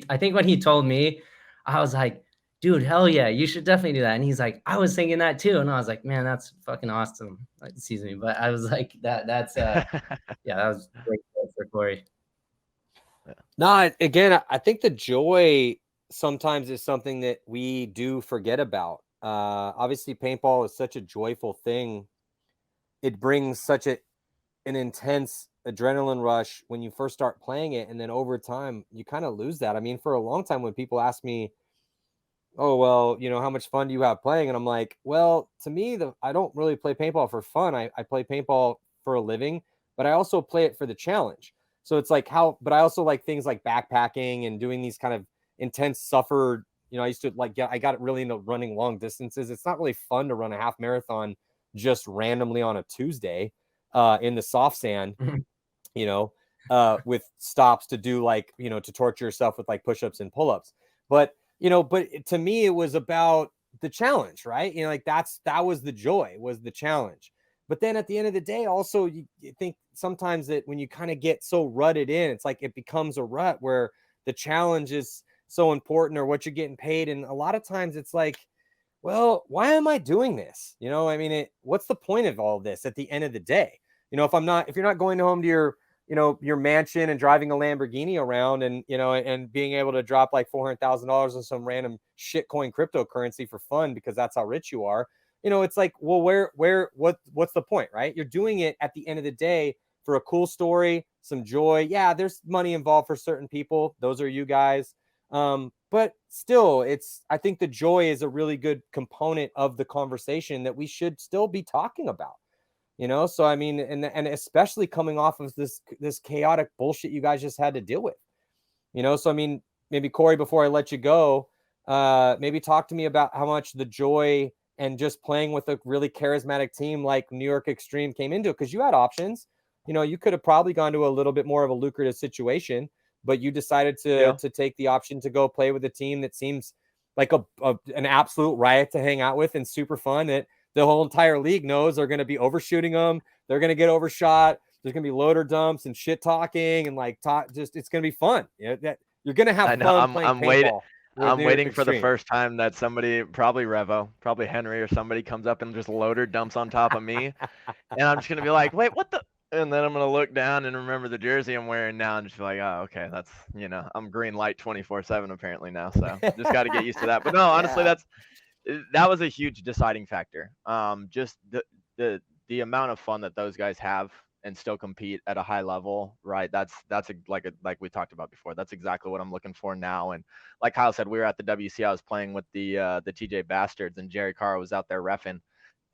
I think when he told me, I was like, dude, hell yeah, you should definitely do that. And he's like, I was thinking that too. And I was like, man, that's fucking awesome. Excuse me. But I was like, that's yeah, that was great for Corey. No, again, I think the joy sometimes is something that we do forget about. Obviously, paintball is such a joyful thing. It brings such an intense adrenaline rush when you first start playing it. And then over time, you kind of lose that. I mean, for a long time, when people ask me, oh, well, how much fun do you have playing? And I'm like, well, to me, I don't really play paintball for fun. I play paintball for a living, but I also play it for the challenge. So it's like but I also like things like backpacking and doing these kind of intense suffered, I used to I got really into running long distances. It's not really fun to run a half marathon just randomly on a Tuesday in the soft sand, with stops to do to torture yourself with like push-ups and pull-ups. But to me, it was about the challenge, right? That was the joy, was the challenge. But then at the end of the day, also, you think sometimes that when you kind of get so rutted in, it's like it becomes a rut where the challenge is so important or what you're getting paid. And a lot of times it's like, well, why am I doing this? What's the point of all of this at the end of the day? If you're not going home to your mansion and driving a Lamborghini around and, and being able to drop like $400,000 on some random shitcoin cryptocurrency for fun because that's how rich you are, it's like, well, what's the point, right? You're doing it at the end of the day for a cool story, some joy. Yeah, there's money involved for certain people. Those are you guys. But still, I think the joy is a really good component of the conversation that we should still be talking about. So I mean, and especially coming off of this chaotic bullshit you guys just had to deal with, so I mean, maybe Corey, before I let you go, maybe talk to me about how much the joy and just playing with a really charismatic team like New York Xtreme came into it, because you had options. You could have probably gone to a little bit more of a lucrative situation, but you decided to take the option to go play with a team that seems like an absolute riot to hang out with and super fun, that the whole entire league knows are going to be overshooting them. They're going to get overshot. There's going to be loader dumps and shit talking and it's going to be fun. You're going to have fun playing paintball. I'm waiting for the first time that somebody, probably Revo, probably Henry or somebody, comes up and just loader dumps on top of me. And I'm just going to be like, wait, what the? And then I'm going to look down and remember the jersey I'm wearing now and just be like, oh, okay, that's, I'm green light 24/7 apparently now. So just got to get used to that. But no, honestly, that was a huge deciding factor. Just the amount of fun that those guys have and still compete at a high level, right? That's like we talked about before. That's exactly what I'm looking for now. And like Kyle said, we were at the WC. I was playing with the TJ Bastards, and Jerry Carr was out there reffing.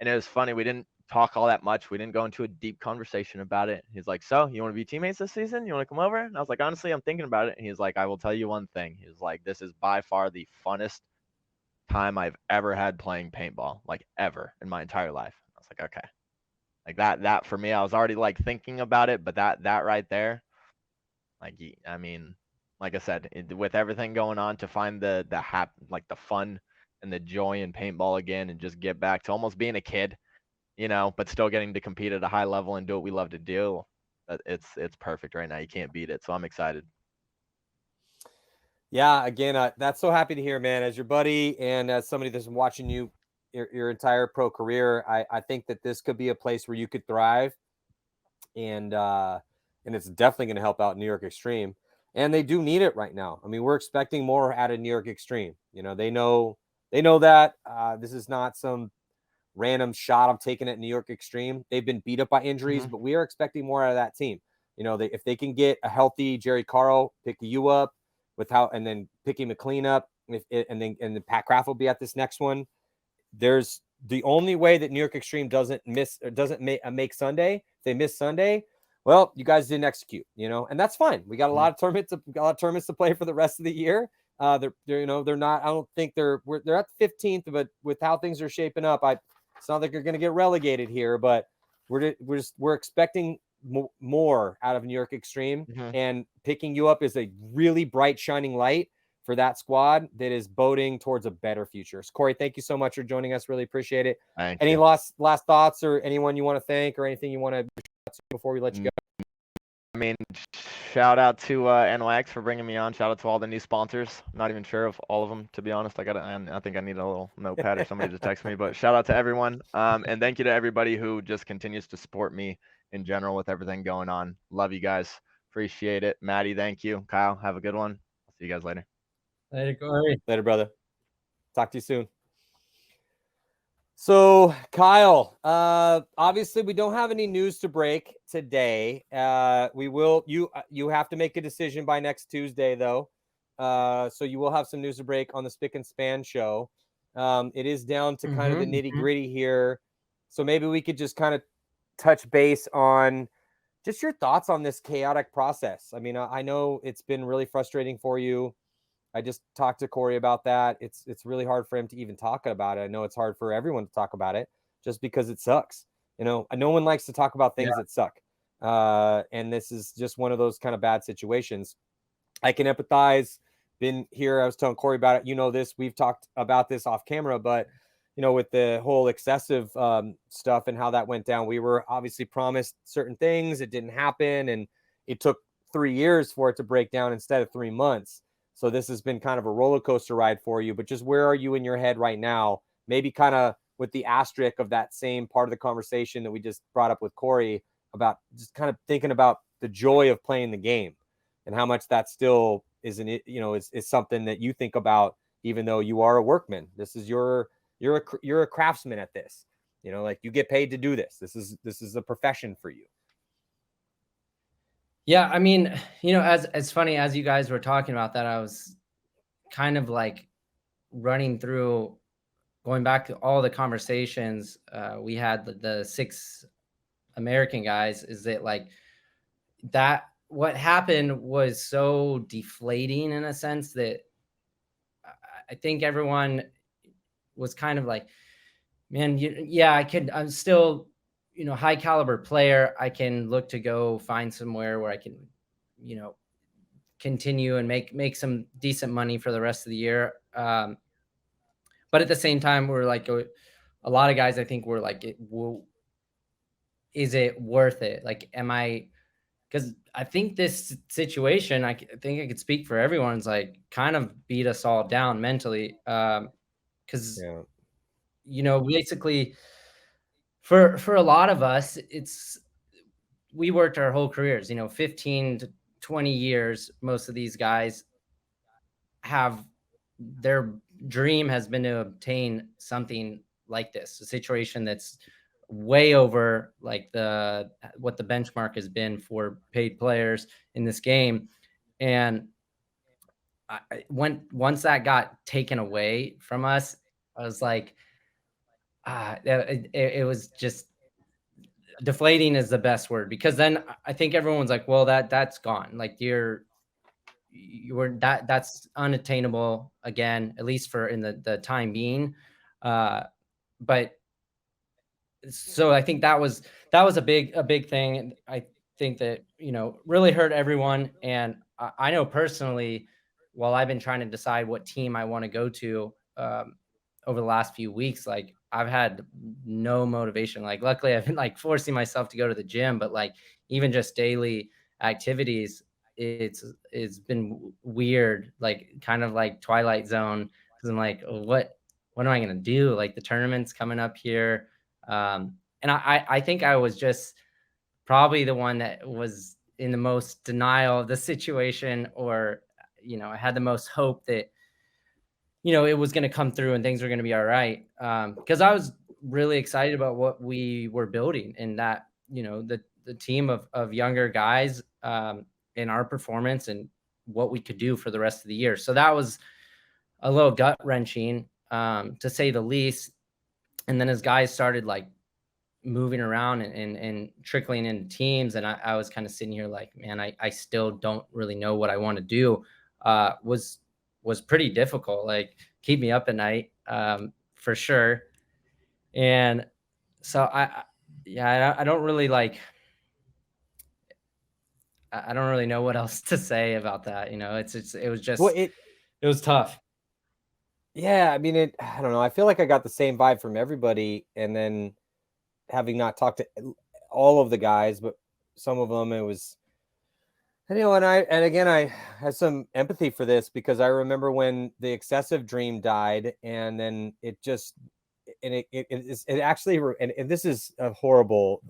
And it was funny. We didn't talk all that much. We didn't go into a deep conversation about it. He's like, so you want to be teammates this season? You want to come over? And I was like, honestly, I'm thinking about it. And he's like, I will tell you one thing. He was like, this is by far the funnest time I've ever had playing paintball, like ever in my entire life. I was like, okay. Like that for me, I was already like thinking about it, but that right there, like, I mean, like I said, with everything going on, to find the fun and the joy in paintball again, and just get back to almost being a kid, but still getting to compete at a high level and do what we love to do. It's perfect right now. You can't beat it. So I'm excited. Yeah, again, that's so happy to hear, man. As your buddy and as somebody that's been watching you your entire pro career, I think that this could be a place where you could thrive, and it's definitely going to help out New York Xtreme, and they do need it right now. I mean, we're expecting more out of New York Xtreme. They know that this is not some random shot I'm taking at New York Xtreme. They've been beat up by injuries, but we are expecting more out of that team. If they can get a healthy Jerry Carl, pick you up and then picking McLean up, and then Pat Kraft will be at this next one. There's the only way that New York Xtreme doesn't make Sunday. If they miss Sunday, well, you guys didn't execute, and that's fine. We got a lot of tournaments to play for the rest of the year. They're not. I don't think they're at the 15th, but with how things are shaping up, it's not like you're going to get relegated here. But we're expecting more out of New York Xtreme, and picking you up is a really bright shining light for that squad that is boding towards a better future. So, Corey, thank you so much for joining us. Really appreciate it. Any last thoughts, or anyone you want to thank, or anything you want to before we let you go? I mean, shout out to NYX for bringing me on. Shout out to all the new sponsors. I'm not even sure of all of them, to be honest. I think I need a little notepad or somebody to text me, but shout out to everyone. And thank you to everybody who just continues to support me in general with everything going on. Love you guys. Appreciate it. Matty, thank you. Kyle, have a good one. I'll see you guys later. Later, Corey. Later, brother. Talk to you soon. So, Kyle, obviously we don't have any news to break today. We will. You have to make a decision by next Tuesday, though. So you will have some news to break on the Spick and Span show. It is down to kind of the nitty gritty here. So maybe we could just kind of touch base on just your thoughts on this chaotic process. I mean, I know it's been really frustrating for you. I just talked to Corey about that. It's really hard for him to even talk about it. I know it's hard for everyone to talk about it just because it sucks. No one likes to talk about things that suck. And this is just one of those kind of bad situations. I can empathize. Been here. I was telling Corey about it. This. We've talked about this off camera, but with the whole excessive stuff and how that went down, we were obviously promised certain things. It didn't happen. And it took 3 years for it to break down instead of 3 months. So this has been kind of a roller coaster ride for you, but just where are you in your head right now? Maybe kind of with the asterisk of that same part of the conversation that we just brought up with Corey about just kind of thinking about the joy of playing the game and how much that still is something that you think about, even though you are a workman. This is you're a craftsman at this, like you get paid to do this. This is a profession for you. Yeah, I mean, as funny as you guys were talking about that, I was kind of like running through, going back to all the conversations we had, the 6 American guys, is that like that what happened was so deflating in a sense that I think everyone was kind of like, Man, yeah, I'm still, high caliber player. I can look to go find somewhere where I can, continue and make some decent money for the rest of the year. But at the same time, we're like a lot of guys. I think we're like, is it worth it? Like, am I? Because I think this situation, I think I could speak for everyone's like kind of beat us all down mentally. Because basically, for a lot of us, we worked our whole careers. 15 to 20 years. Most of these guys have their dream has been to obtain something like this, a situation that's way over like what the benchmark has been for paid players in this game. And once that got taken away from us, I was like, it was just deflating is the best word, because then I think everyone's like, well, that's gone. Like that's unattainable again, at least for in the time being. But so I think that was a big thing. And I think that, really hurt everyone. And I know personally, while I've been trying to decide what team I want to go to, over the last few weeks, like I've had no motivation. Like luckily I've been like forcing myself to go to the gym, but like even just daily activities, it's been weird, like kind of like Twilight Zone, because I'm like, what am I gonna do? Like the tournament's coming up here. And I think I was just probably the one that was in the most denial of the situation, or I had the most hope that it was going to come through and things were going to be all right, because I was really excited about what we were building, and that the team of younger guys, in our performance and what we could do for the rest of the year. So that was a little gut wrenching, to say the least. And then as guys started like moving around and trickling into teams, and I was kind of sitting here like, man, I still don't really know what I want to do, was pretty difficult, like keep me up at night, for sure. And so I don't really like, I don't really know what else to say about that. It was just, it was tough. Yeah, I mean, I don't know. I feel like I got the same vibe from everybody, and then having not talked to all of the guys, but some of them, it was, and again, I had some empathy for this, because I remember when the excessive dream died, and then it just, and it actually, and this is a horrible,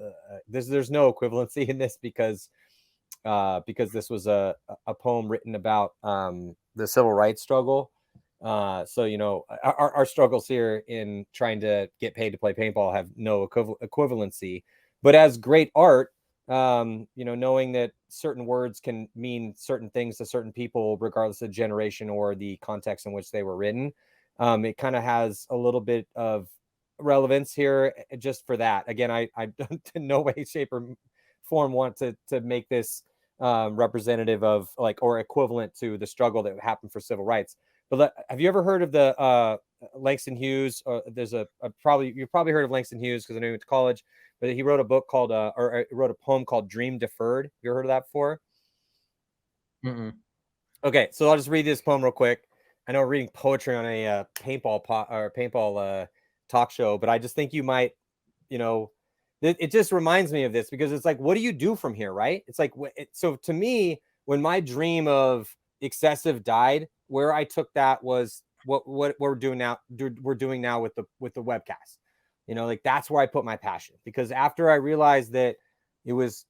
there's no equivalency in this, because this was a poem written about the civil rights struggle. So, our struggles here in trying to get paid to play paintball have no equivalency, but as great art, knowing that certain words can mean certain things to certain people, regardless of generation or the context in which they were written, it kind of has a little bit of relevance here just for that. Again, I in no way, shape, or form want to make this representative of like, or equivalent to the struggle that happened for civil rights. But have you ever heard of the Langston Hughes? There's you've probably heard of Langston Hughes, because I know he went to college, but he wrote a book called, or wrote a poem called "Dream Deferred." You ever heard of that before? Mm-mm. Okay, so I'll just read this poem real quick. I know we're reading poetry on a paintball talk show, but I just think you might, it just reminds me of this, because it's like, what do you do from here, right? It's like, so to me, when my dream of excessive died, where I took that was what we're doing now. We're doing now with the webcast. Like that's where I put my passion, because after I realized that it was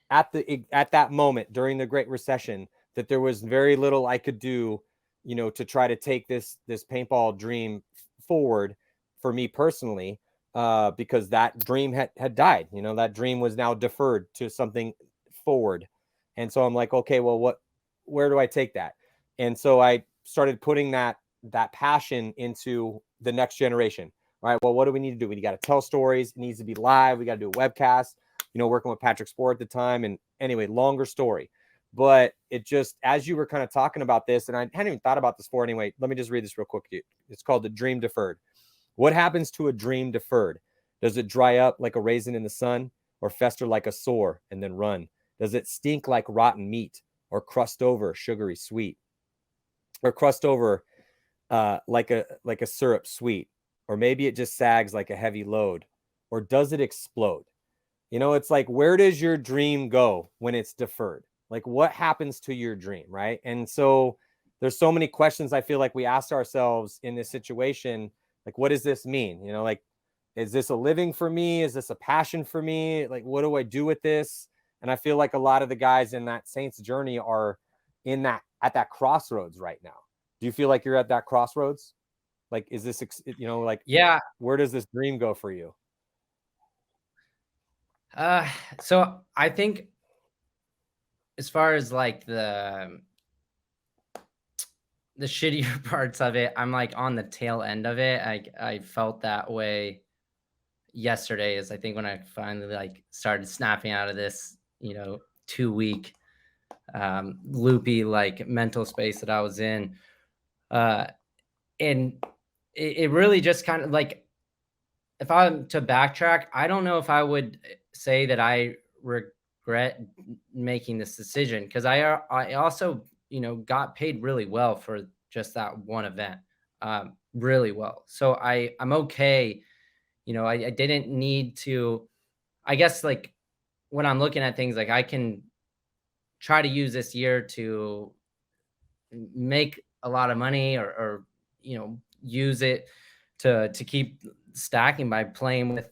at that moment during the Great Recession that there was very little I could do, to try to take this paintball dream forward for me personally, because that dream had died. That dream was now deferred to something forward. And so I'm like, okay, well, where do I take that? And so I started putting that passion into the next generation. All right, well, what do we need to do? We got to tell stories. It needs to be live. We got to do a webcast, working with Patrick Sport at the time. And anyway, longer story. But it just, as you were kind of talking about this, and I hadn't even thought about this before anyway, let me just read this real quick. It's called The Dream Deferred. What happens to a dream deferred? Does it dry up like a raisin in the sun, or fester like a sore and then run? Does it stink like rotten meat, or crust over sugary sweet, or crust over like a syrup sweet? Or maybe it just sags like a heavy load, or does it explode? You know, it's like, where does your dream go when it's deferred? Like, what happens to your dream, right? And so there's so many questions I feel like we asked ourselves in this situation. Like, what does this mean? You know, like, is this a living for me? Is this a passion for me? Like, what do I do with this? And I feel like a lot of the guys in that Saints journey are at that crossroads right now. Do you feel like you're at that crossroads? Like, is this, you know, like, Yeah. where does this dream go for you? So I think as far as like the shittier parts of it, I'm like on the tail end of it. I felt that way yesterday, is I think when I finally like started snapping out of this, 2-week loopy like mental space that I was in. And it really just kind of like, if I'm to backtrack, I don't know if I would say that I regret making this decision, because I also, got paid really well for just that one event, really well. So I'm okay. I didn't need to, I guess, like when I'm looking at things, like I can try to use this year to make a lot of money, or use it to keep stacking by playing with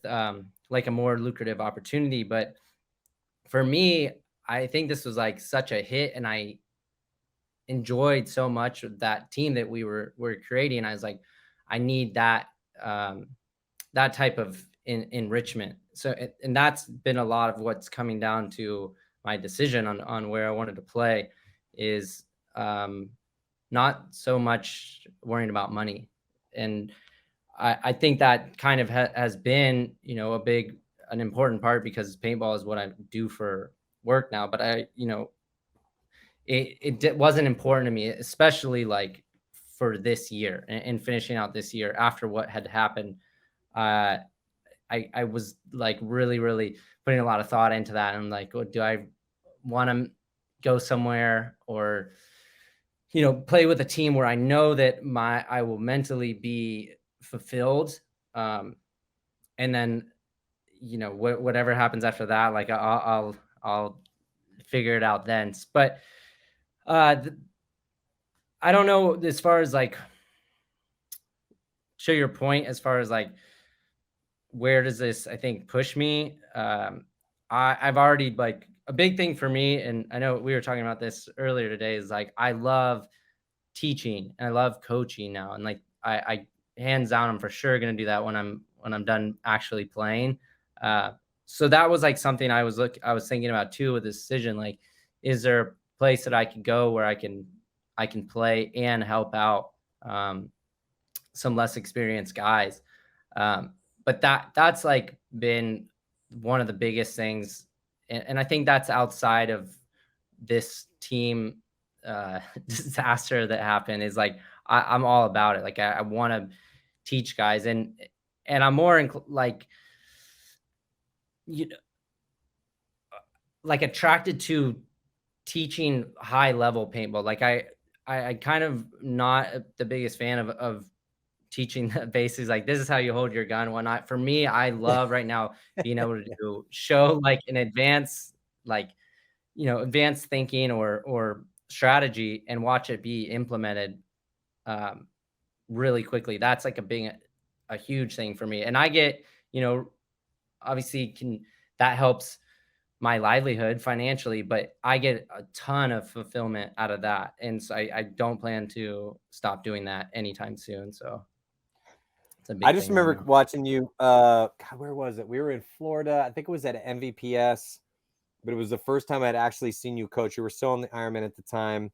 like a more lucrative opportunity. But for me, I think this was like such a hit, and I enjoyed so much of that team that we were creating. I was like, I need that that type of enrichment. So, and that's been a lot of what's coming down to my decision on where I wanted to play, is not so much worrying about money. And I think that kind of has been, an important part, because paintball is what I do for work now. But it wasn't important to me, especially like for this year and finishing out this year after what had happened. I was like really, really putting a lot of thought into that. And like, do I want to go somewhere, or, play with a team where I know that I will mentally be fulfilled. And then, whatever happens after that, like I'll figure it out then. But I don't know, as far as like, show your point, as far as like, where does this, I think, push me? I've already, like, a big thing for me, and I know we were talking about this earlier today, is like, I love teaching and I love coaching now. And like, I hands down, I'm for sure going to do that when I'm done actually playing. So that was like something I was thinking about too with this decision. Like, is there a place that I could go where I can play and help out some less experienced guys? But that's like been one of the biggest things. And I think that's outside of this team disaster that happened, is like, I'm all about it. Like, I want to teach guys, and I'm more like, like attracted to teaching high level paintball. Like I kind of not the biggest fan of teaching the basics, like this is how you hold your gun, whatnot. For me, I love right now being able to show like an advanced, like, advanced thinking or strategy, and watch it be implemented really quickly. That's like a huge thing for me. And I get, obviously that helps my livelihood financially, but I get a ton of fulfillment out of that. And so I don't plan to stop doing that anytime soon. So I just remember watching you. God, where was it? We were in Florida. I think it was at MVPS, but it was the first time I'd actually seen you coach. You were still on the Ironmen at the time,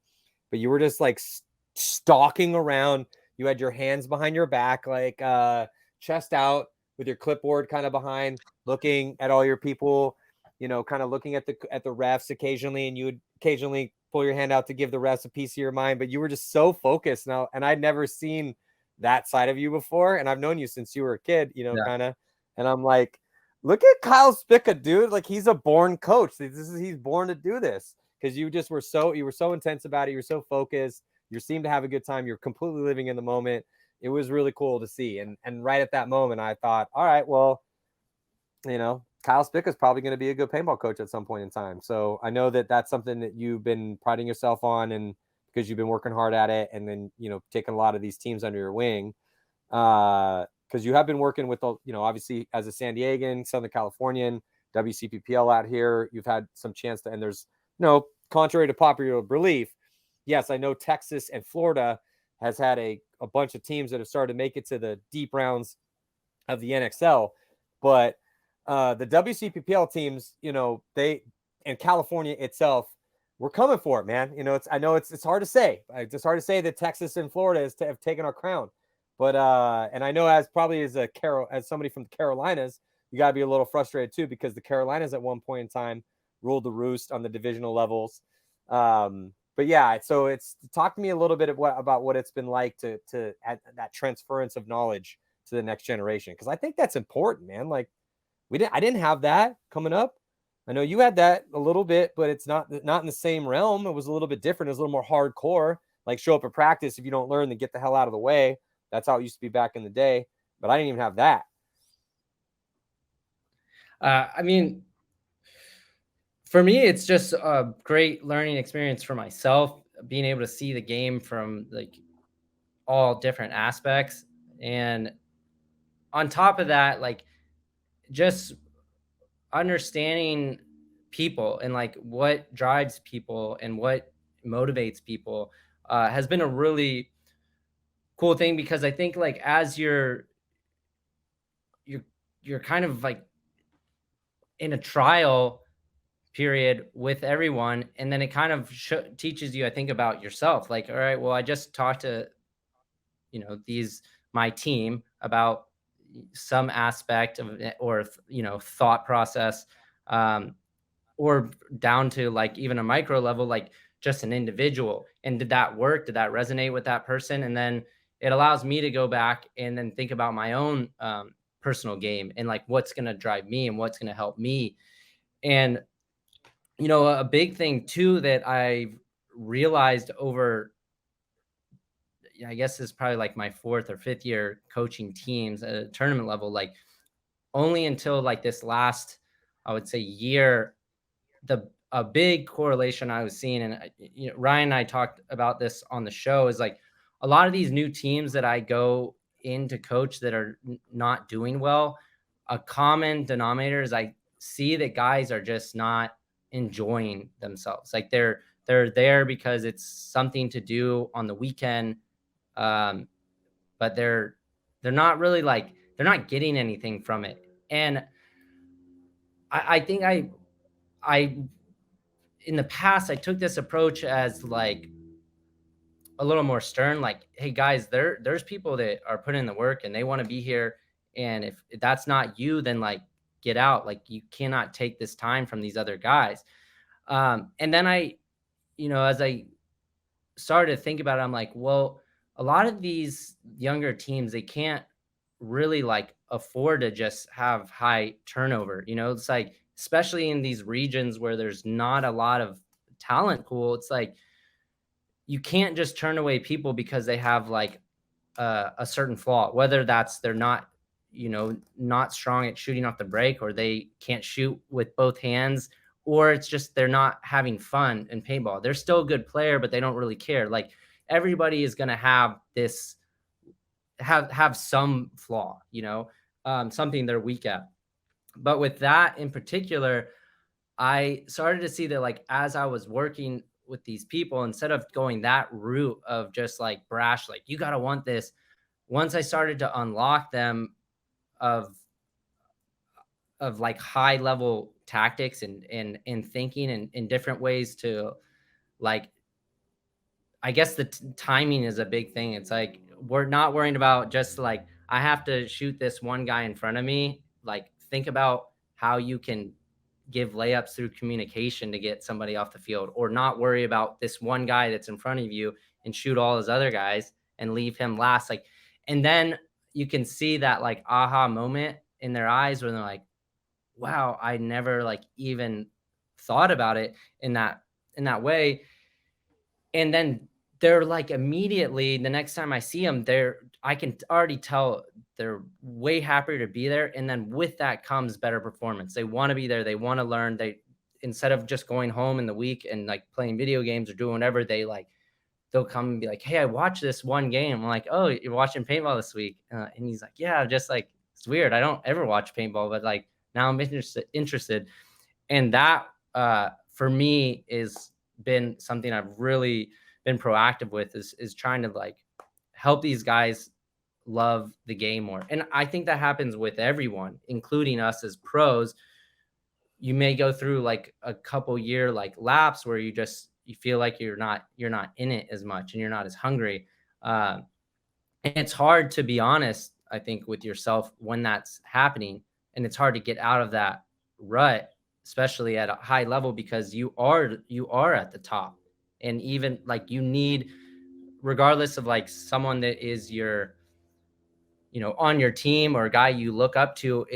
but you were just like stalking around. You had your hands behind your back, like chest out, with your clipboard kind of behind, looking at all your people. Kind of looking at the refs occasionally, and you would occasionally pull your hand out to give the refs a piece of your mind. But you were just so focused now, and I'd never seen that side of you before, and I've known you since you were a kid, you know, Yeah. kind of. And I'm like, look at Kyle Spicka, dude. Like, he's a born coach. He's born to do this, because you were so intense about it. You were so focused. You seemed to have a good time. You're completely living in the moment. It was really cool to see. And right at that moment, I thought, all right, well, you know, Kyle Spicka is probably going to be a good paintball coach at some point in time. So I know that that's something that you've been priding yourself on, and because you've been working hard at it, and then, you know, taking a lot of these teams under your wing. Because you have been working with, you know, obviously as a San Diegan, Southern Californian, WCPPL out here, you've had some chance to, and there's, you know, contrary to popular belief, yes, I know Texas and Florida has had a bunch of teams that have started to make it to the deep rounds of the NXL, but the WCPPL teams, you know, they, and California itself, we're coming for it, man. You know, I know it's hard to say. It's hard to say that Texas and Florida have taken our crown. But and I know as somebody from the Carolinas, you gotta be a little frustrated too, because the Carolinas at one point in time ruled the roost on the divisional levels. But yeah, so talk to me a little bit about what it's been like to add that transference of knowledge to the next generation, because I think that's important, man. Like, I didn't have that coming up. I know you had that a little bit, but it's not in the same realm. It was a little bit different. It was a little more hardcore. Like, show up at practice. If you don't learn, then get the hell out of the way. That's how it used to be back in the day. But I didn't even have that. I mean, for me, it's just a great learning experience for myself, being able to see the game from like all different aspects. And on top of that, like, just understanding people and like what drives people and what motivates people has been a really cool thing, because I think like as you're kind of like in a trial period with everyone, and then it kind of teaches you, I think, about yourself. Like, all right, well, I just talked to, you know, my team about some aspect of it, or you know, thought process, or down to like even a micro level, like just an individual, and did that work, did that resonate with that person? And then it allows me to go back and then think about my own personal game, and like what's going to drive me and what's going to help me. And you know, a big thing too that I've realized over, I guess is probably like my 4th or 5th year coaching teams at a tournament level, like only until like this last, I would say, year, a big correlation I was seeing, and you know, Ryan and I talked about this on the show, is like a lot of these new teams that I go in to coach that are not doing well, a common denominator is I see that guys are just not enjoying themselves. Like they're there because it's something to do on the weekend, but they're not really like, they're not getting anything from it. And I think I in the past I took this approach as like a little more stern, like, hey guys, there's people that are putting in the work and they want to be here, and if that's not you, then like get out. Like, you cannot take this time from these other guys. And then I, you know, as I started to think about it, I'm like, well, a lot of these younger teams, they can't really like afford to just have high turnover. You know, it's like, especially in these regions where there's not a lot of talent pool, it's like you can't just turn away people because they have like a certain flaw, whether that's they're not, you know, not strong at shooting off the break, or they can't shoot with both hands, or it's just they're not having fun in paintball. They're still a good player, but they don't really care. Like, everybody is going to have this, have some flaw, you know, something they're weak at. But with that in particular, I started to see that, like, as I was working with these people, instead of going that route of just like brash, like, you got to want this, once I started to unlock them of like high level tactics and thinking and in different ways to, like, I guess the timing is a big thing. It's like, we're not worrying about just like, I have to shoot this one guy in front of me. Like, think about how you can give layups through communication to get somebody off the field, or not worry about this one guy that's in front of you and shoot all his other guys and leave him last. Like, And then you can see that like aha moment in their eyes when they're like, wow, I never like even thought about it in that way. And then they're like immediately the next time I see them, I can already tell they're way happier to be there. And then with that comes better performance. They want to be there. They want to learn. They, instead of just going home in the week and like playing video games or doing whatever, they'll come and be like, hey, I watched this one game. I'm like, oh, you're watching paintball this week? And he's like, yeah, just like, it's weird. I don't ever watch paintball, but like now I'm interested. And that for me is been something I've really been proactive with is trying to like help these guys love the game more. And I think that happens with everyone, including us as pros. You may go through like a couple year like lapse where you feel like you're not in it as much and you're not as hungry. And it's hard to be honest, I think, with yourself when that's happening. And it's hard to get out of that rut, especially at a high level, because you are at the top. And even like you need, regardless of like someone that is your, on your team or a guy you look up to,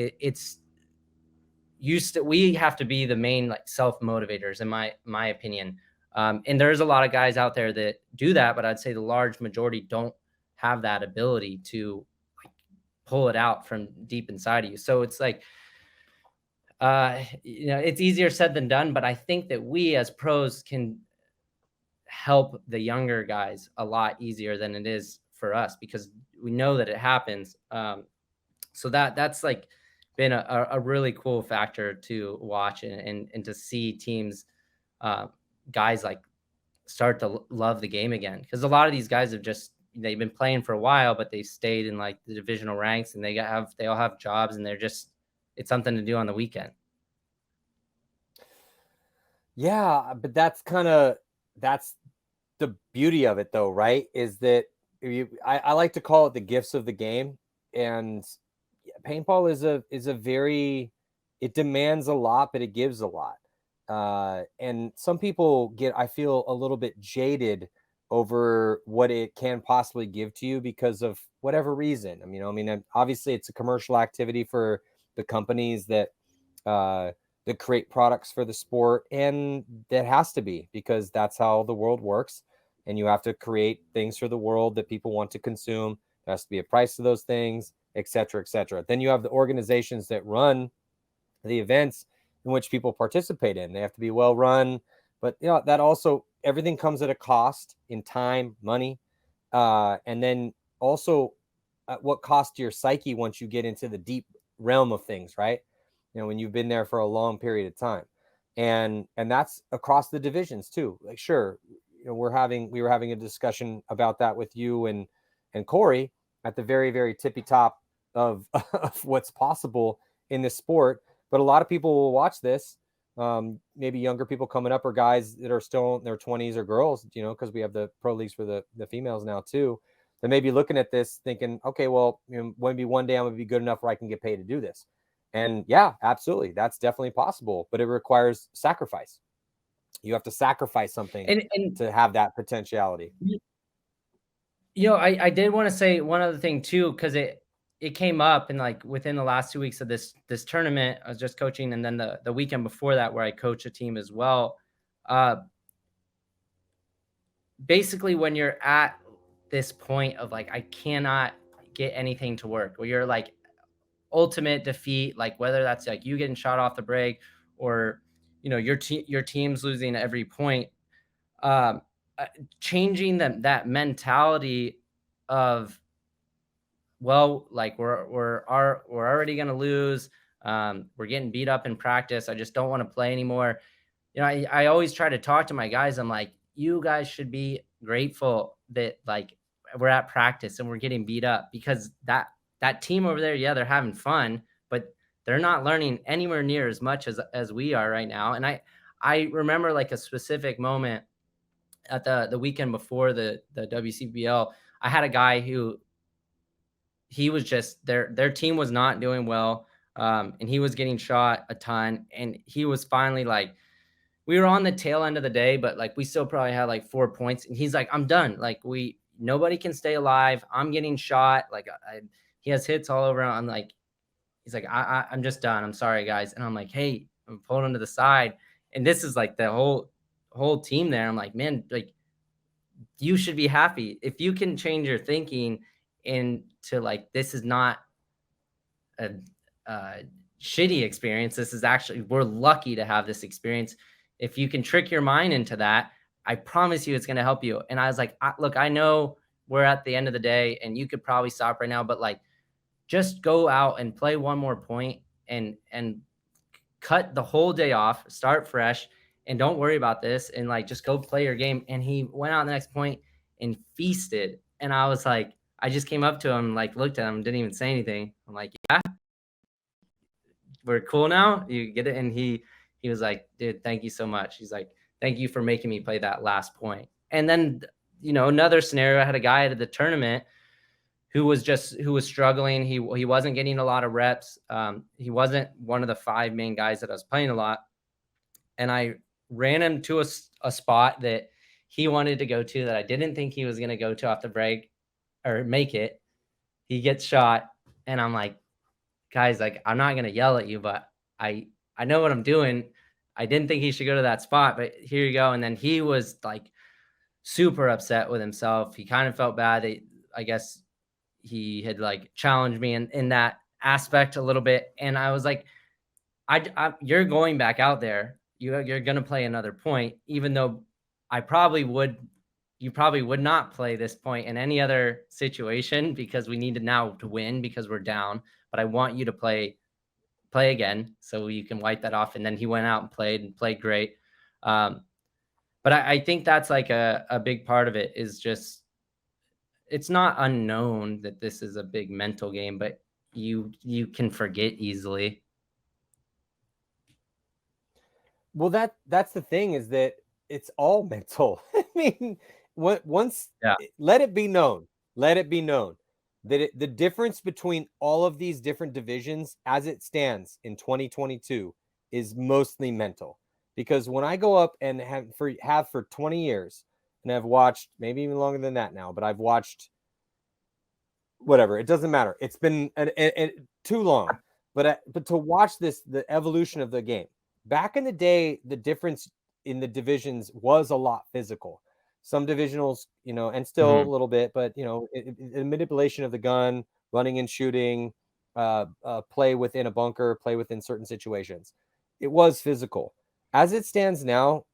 we have to be the main like self motivators in my opinion. And there's a lot of guys out there that do that, but I'd say the large majority don't have that ability to like pull it out from deep inside of you. So it's like, it's easier said than done, but I think that we as pros can help the younger guys a lot easier than it is for us because we know that it happens. So that's like been a really cool factor to watch and to see teams, guys like start to love the game again. Because a lot of these guys they've been playing for a while, but they stayed in like the divisional ranks and they all have jobs and it's something to do on the weekend. Yeah, but that's the beauty of it though, right? Is that I like to call it the gifts of the game. And paintball is a very, it demands a lot, but it gives a lot. And some people I feel a little bit jaded over what it can possibly give to you because of whatever reason. I mean, obviously it's a commercial activity for the companies that create products for the sport, and that has to be because that's how the world works. And you have to create things for the world that people want to consume. There has to be a price to those things, et cetera, et cetera. Then you have the organizations that run the events in which people participate in. They have to be well run, but that also, everything comes at a cost in time, money, and then also at what cost to your psyche once you get into the deep realm of things, right? When you've been there for a long period of time, and that's across the divisions too. Like, sure, we were having a discussion about that with you and Corey at the very, very tippy top of what's possible in this sport. But a lot of people will watch this, maybe younger people coming up or guys that are still in their 20s or girls, because we have the pro leagues for the females now too. They may be looking at this thinking, okay, well, maybe one day I'm going to be good enough where I can get paid to do this. And yeah, absolutely. That's definitely possible, but it requires sacrifice. You have to sacrifice something and to have that potentiality. I did want to say one other thing too, because it came up in like within the last 2 weeks of this tournament. I was just coaching, and then the weekend before that, where I coach a team as well. Basically, when you're at this point of like, I cannot get anything to work, where you're like ultimate defeat, like whether that's like you getting shot off the break or your team's losing every point, changing that mentality of, well, like we're already going to lose, we're getting beat up in practice, I just don't want to play anymore. I always try to talk to my guys. I'm like, you guys should be grateful that like we're at practice and we're getting beat up, because that team over there, yeah, they're having fun, but they're not learning anywhere near as much as we are right now. And I remember like a specific moment at the weekend before the WCBL. I had a guy who, he was just, their team was not doing well, and he was getting shot a ton, and he was finally like, we were on the tail end of the day, but like we still probably had like 4 points, and he's like, I'm done. Like nobody can stay alive. I'm getting shot. Like he has hits all over. I'm like, he's like, I'm just done. I'm sorry, guys. And I'm like, hey, I'm pulling him to the side. And this is like the whole team there. I'm like, man, like, you should be happy if you can change your thinking into like, this is not a shitty experience. This is actually, we're lucky to have this experience. If you can trick your mind into that, I promise you it's going to help you. And I was like, look, I know we're at the end of the day and you could probably stop right now, but like, just go out and play one more point and cut the whole day off, start fresh, and don't worry about this, and like just go play your game. And he went out the next point and feasted. And I was like, I just came up to him, like looked at him, didn't even say anything. I'm like, yeah, we're cool now. You get it? And he was like, dude, thank you so much. He's like, thank you for making me play that last point. And then, another scenario, I had a guy at the tournament who was struggling. He wasn't getting a lot of reps. He wasn't one of the 5 main guys that I was playing a lot. And I ran him to a spot that he wanted to go to that I didn't think he was going to go to off the break or make it. He gets shot. And I'm like, guys, like, I'm not going to yell at you, but I know what I'm doing. I didn't think he should go to that spot, but here you go. And then he was like super upset with himself. He kind of felt bad. I guess he had like challenged me in that aspect a little bit. And I was like, you're going back out there. You're going to play another point, even though you probably would not play this point in any other situation because we need now to win because we're down. But I want you to play again so you can wipe that off. And then he went out and played great. But I think that's like a big part of it is just, it's not unknown that this is a big mental game, but you can forget easily. Well, that's the thing is that it's all mental. I mean, once let it be known that the difference between all of these different divisions as it stands in 2022 is mostly mental. Because when I go up and have for 20 years, and I've watched maybe even longer than that now, but I've watched whatever. It doesn't matter. It's been too long. But to watch the evolution of the game. Back in the day, the difference in the divisions was a lot physical. Some divisionals, and still a little bit, but the manipulation of the gun, running and shooting, play within a bunker, play within certain situations. It was physical. As it stands now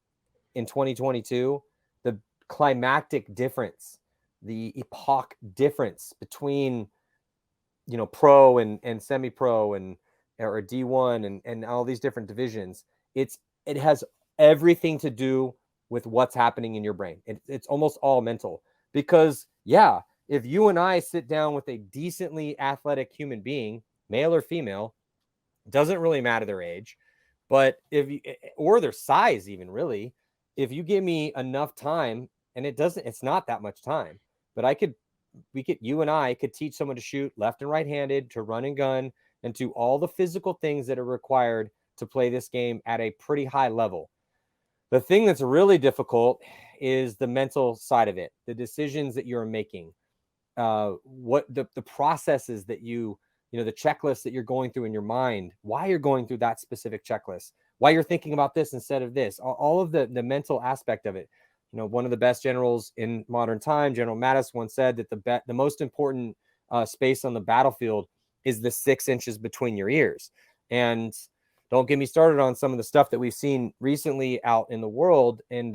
in 2022, the climactic difference, the epoch difference between, pro and semi-pro or D1 and all these different divisions, it has everything to do with what's happening in your brain. It's almost all mental because if you and I sit down with a decently athletic human being, male or female, doesn't really matter their age, but or their size even really, if you give me enough time, and it's not that much time, but you and I could teach someone to shoot left and right-handed, to run and gun, and to all the physical things that are required to play this game at a pretty high level. The thing that's really difficult is the mental side of it, the decisions that you're making, what the processes that the checklist that you're going through in your mind, why you're going through that specific checklist, why you're thinking about this instead of this, all of the mental aspect of it. One of the best generals in modern time, General Mattis, once said that the most important space on the battlefield is the 6 inches between your ears. And don't get me started on some of the stuff that we've seen recently out in the world and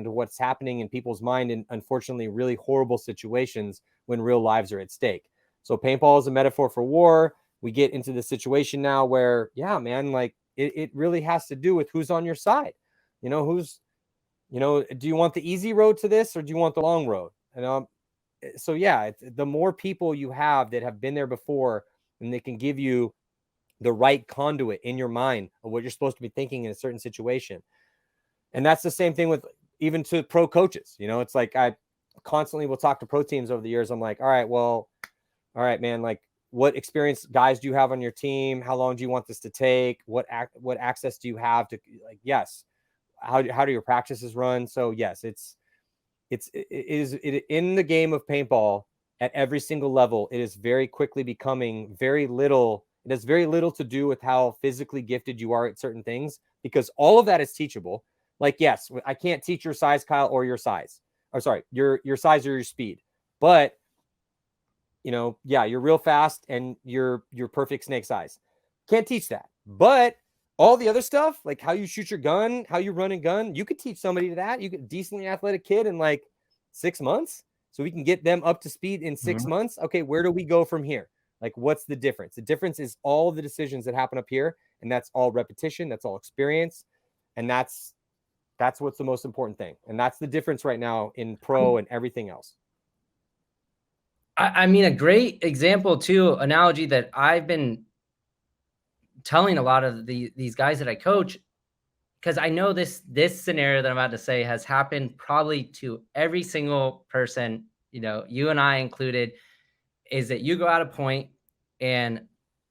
what's happening in people's mind in, unfortunately, really horrible situations when real lives are at stake. So paintball is a metaphor for war. We get into the situation now where, like it really has to do with who's on your side. Do you want the easy road to this or do you want the long road? So the more people you have that have been there before and they can give you the right conduit in your mind of what you're supposed to be thinking in a certain situation. And that's the same thing with even to pro coaches. It's like I constantly will talk to pro teams over the years. I'm like, all right, man, like what experience guys do you have on your team? How long do you want this to take? What access do you have to, like, yes. How do your practices run? So yes, it's in the game of paintball at every single level, it is very quickly becoming very little. It has very little to do with how physically gifted you are at certain things, because all of that is teachable. Like, yes, I can't teach your size, Kyle, or your size. Or sorry, your size or your speed. But, you know, yeah, you're real fast and you're perfect snake size. Can't teach that. But all the other stuff, like how you shoot your gun, how you run a gun, you could teach somebody that. You could decently athletic kid in like 6 months. So we can get them up to speed in 6 months. Okay, where do we go from here? Like, what's the difference? The difference is all the decisions that happen up here, and that's all repetition, that's all experience, and that's what's the most important thing. And that's the difference right now in pro and everything else. I mean, a great example too, analogy that I've been telling a lot of these guys that I coach, because I know this scenario that I'm about to say has happened probably to every single person, you know, you and I included, is that you go out a point and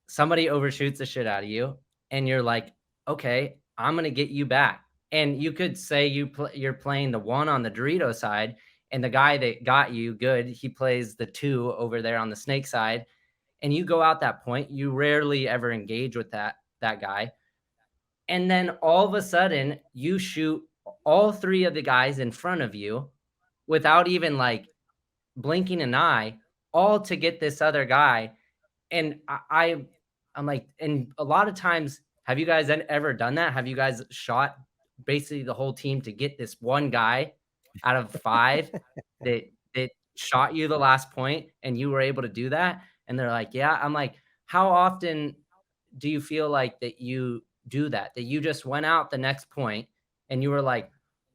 somebody overshoots the shit out of you, and you're like, okay, I'm gonna get you back. And you could say you're playing the 1 on the Dorito side, and the guy that got you good, he plays the 2 over there on the snake side, and you go out that point. You rarely ever engage with that guy, and then all of a sudden you shoot all 3 of the guys in front of you without even like blinking an eye, all to get this other guy. And I'm like, and a lot of times, have you guys ever done that? Have you guys shot basically the whole team to get this one guy out of 5 that shot you the last point, and you were able to do that? And they're like, yeah. I'm like, how often do you feel like that you do that you just went out the next point and you were like,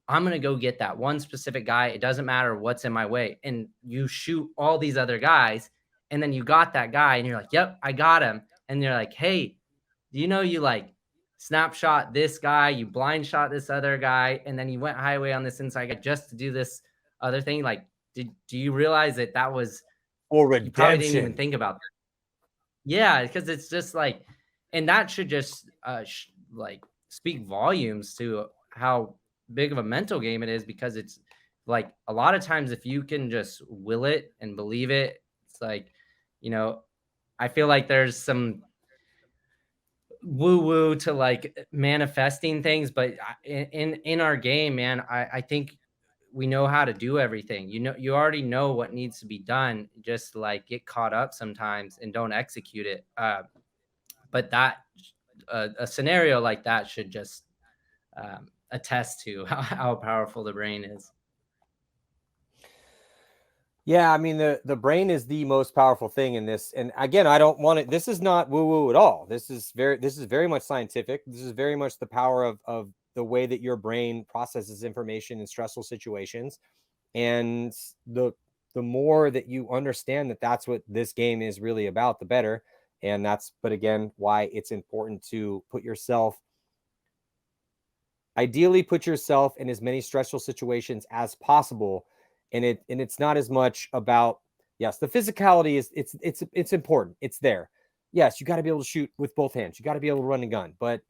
I'm going to go get that one specific guy. It doesn't matter what's in my way. And you shoot all these other guys, and then you got that guy and you're like, yep, I got him. And you're like, hey, do you know you like snapshot this guy, you blind shot this other guy, and then you went highway on this inside guy just to do this other thing? Like, do you realize that was, or you probably didn't even think about that. Yeah, because it's just like, and that should just like speak volumes to how big of a mental game it is, because it's like a lot of times if you can just will it and believe it, it's like, you know, I feel like there's some woo to like manifesting things, but in our game, man, I think we know how to do everything. You know, you already know what needs to be done. Just like get caught up sometimes and don't execute it. But that a scenario like that should just attest to how powerful the brain is. Yeah, I mean, the brain is the most powerful thing in this. And again, I don't want it. This is not woo-woo at all. This is very much scientific. This is very much the power of the way that your brain processes information in stressful situations. And the more that you understand that that's what this game is really about, the better. And that's, but again, why it's important to ideally put yourself in as many stressful situations as possible. And it's not as much about, yes, the physicality is it's important. It's there. Yes, you got to be able to shoot with both hands. You got to be able to run a gun, but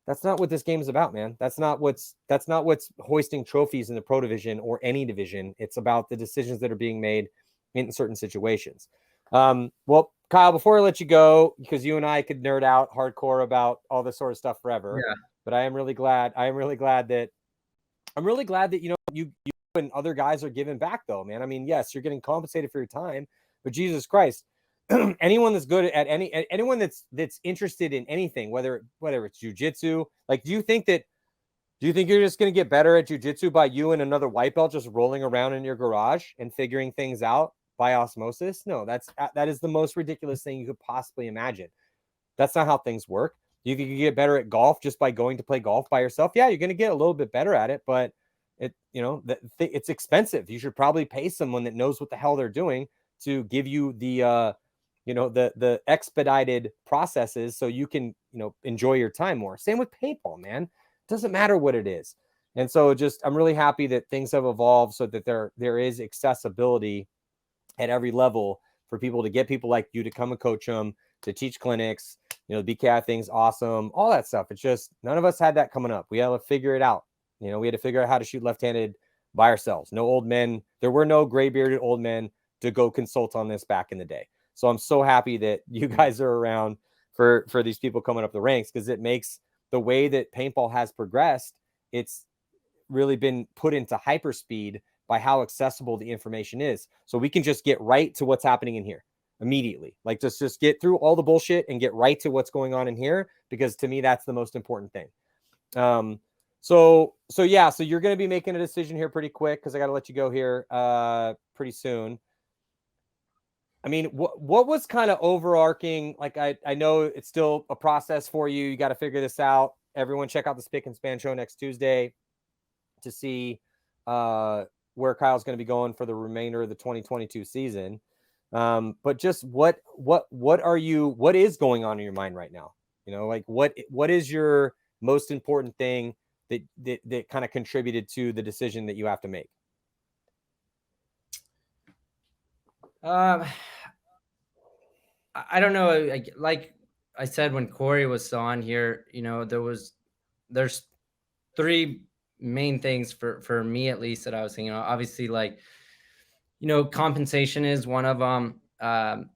that's not what this game is about, man. That's not what's hoisting trophies in the pro division or any division. It's about the decisions that are being made in certain situations. Well, Kyle, before I let you go, because you and I could nerd out hardcore about all this sort of stuff forever, but I am really glad that you know you and other guys are giving back, though, man. I mean, yes, you're getting compensated for your time, but Jesus Christ, anyone that's good at anyone that's interested in anything, whether it's jujitsu, like, do you think you're just going to get better at jujitsu by you and another white belt just rolling around in your garage and figuring things out by osmosis? No, that is the most ridiculous thing you could possibly imagine. That's not how things work. Do you think you get better at golf just by going to play golf by yourself? Yeah, you're going to get a little bit better at it, but it's expensive. You should probably pay someone that knows what the hell they're doing to give you the expedited processes so you can, enjoy your time more. Same with paintball, man. It doesn't matter what it is. And so I'm really happy that things have evolved so that there is accessibility at every level for people to get people like you to come and coach them, to teach clinics, the BKI thing's awesome, all that stuff. It's just none of us had that coming up. We had to figure it out. We had to figure out how to shoot left-handed by ourselves. No old men. There were no gray bearded old men to go consult on this back in the day. So I'm so happy that you guys are around for these people coming up the ranks, because it makes the way that paintball has progressed, it's really been put into hyperspeed by how accessible the information is. So we can just get right to what's happening in here immediately. Like just get through all the bullshit and get right to what's going on in here, because to me, that's the most important thing. So you're going to be making a decision here pretty quick, because I got to let you go here pretty soon. I mean, what was kind of overarching? Like, I know it's still a process for you. You got to figure this out. Everyone check out the Spick and Span show next Tuesday to see where Kyle's going to be going for the remainder of the 2022 season. But just what is going on in your mind right now? You know, like what is your most important thing that kind of contributed to the decision that you have to make? I don't know. Like I said, when Corey was on here, you know, there's three main things for me, at least, that I was thinking of. Obviously, like, you know, compensation is one of them. Am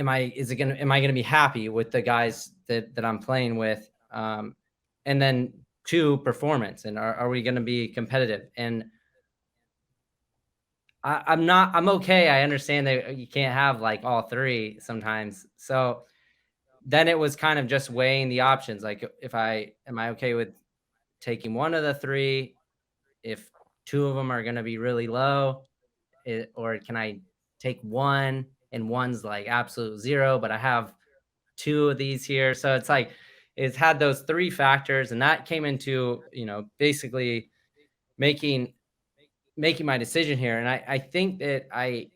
I going to be happy with the guys that I'm playing with? And then 2, performance, and are we going to be competitive? And I'm okay. I understand that you can't have like all 3 sometimes. So then it was kind of just weighing the options. Like, am I okay with taking one of the 3? If 2 of them are going to be really low, or can I take 1 and 1's like absolute 0, but I have 2 of these here. So it's like, it's had those 3 factors, and that came into, you know, basically making my decision here. And I think that I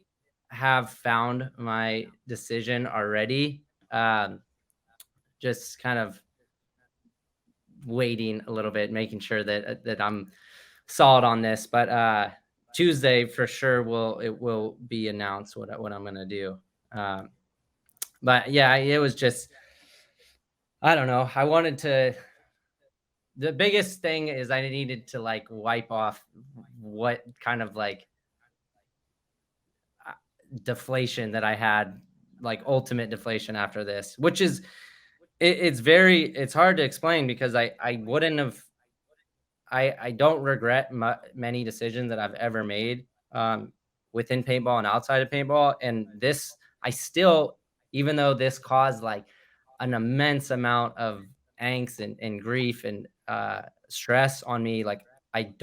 have found my decision already. Just kind of waiting a little bit, making sure that I'm solid on this. But Tuesday for sure will be announced what I'm gonna do. But yeah, it was just, I don't know. I wanted to. The biggest thing is I needed to like wipe off what kind of like deflation that I had, like ultimate deflation after this, which is it's hard to explain, because I wouldn't have. I don't regret many decisions that I've ever made within paintball and outside of paintball. And this, I still, even though this caused like an immense amount of angst and grief and stress on me, like I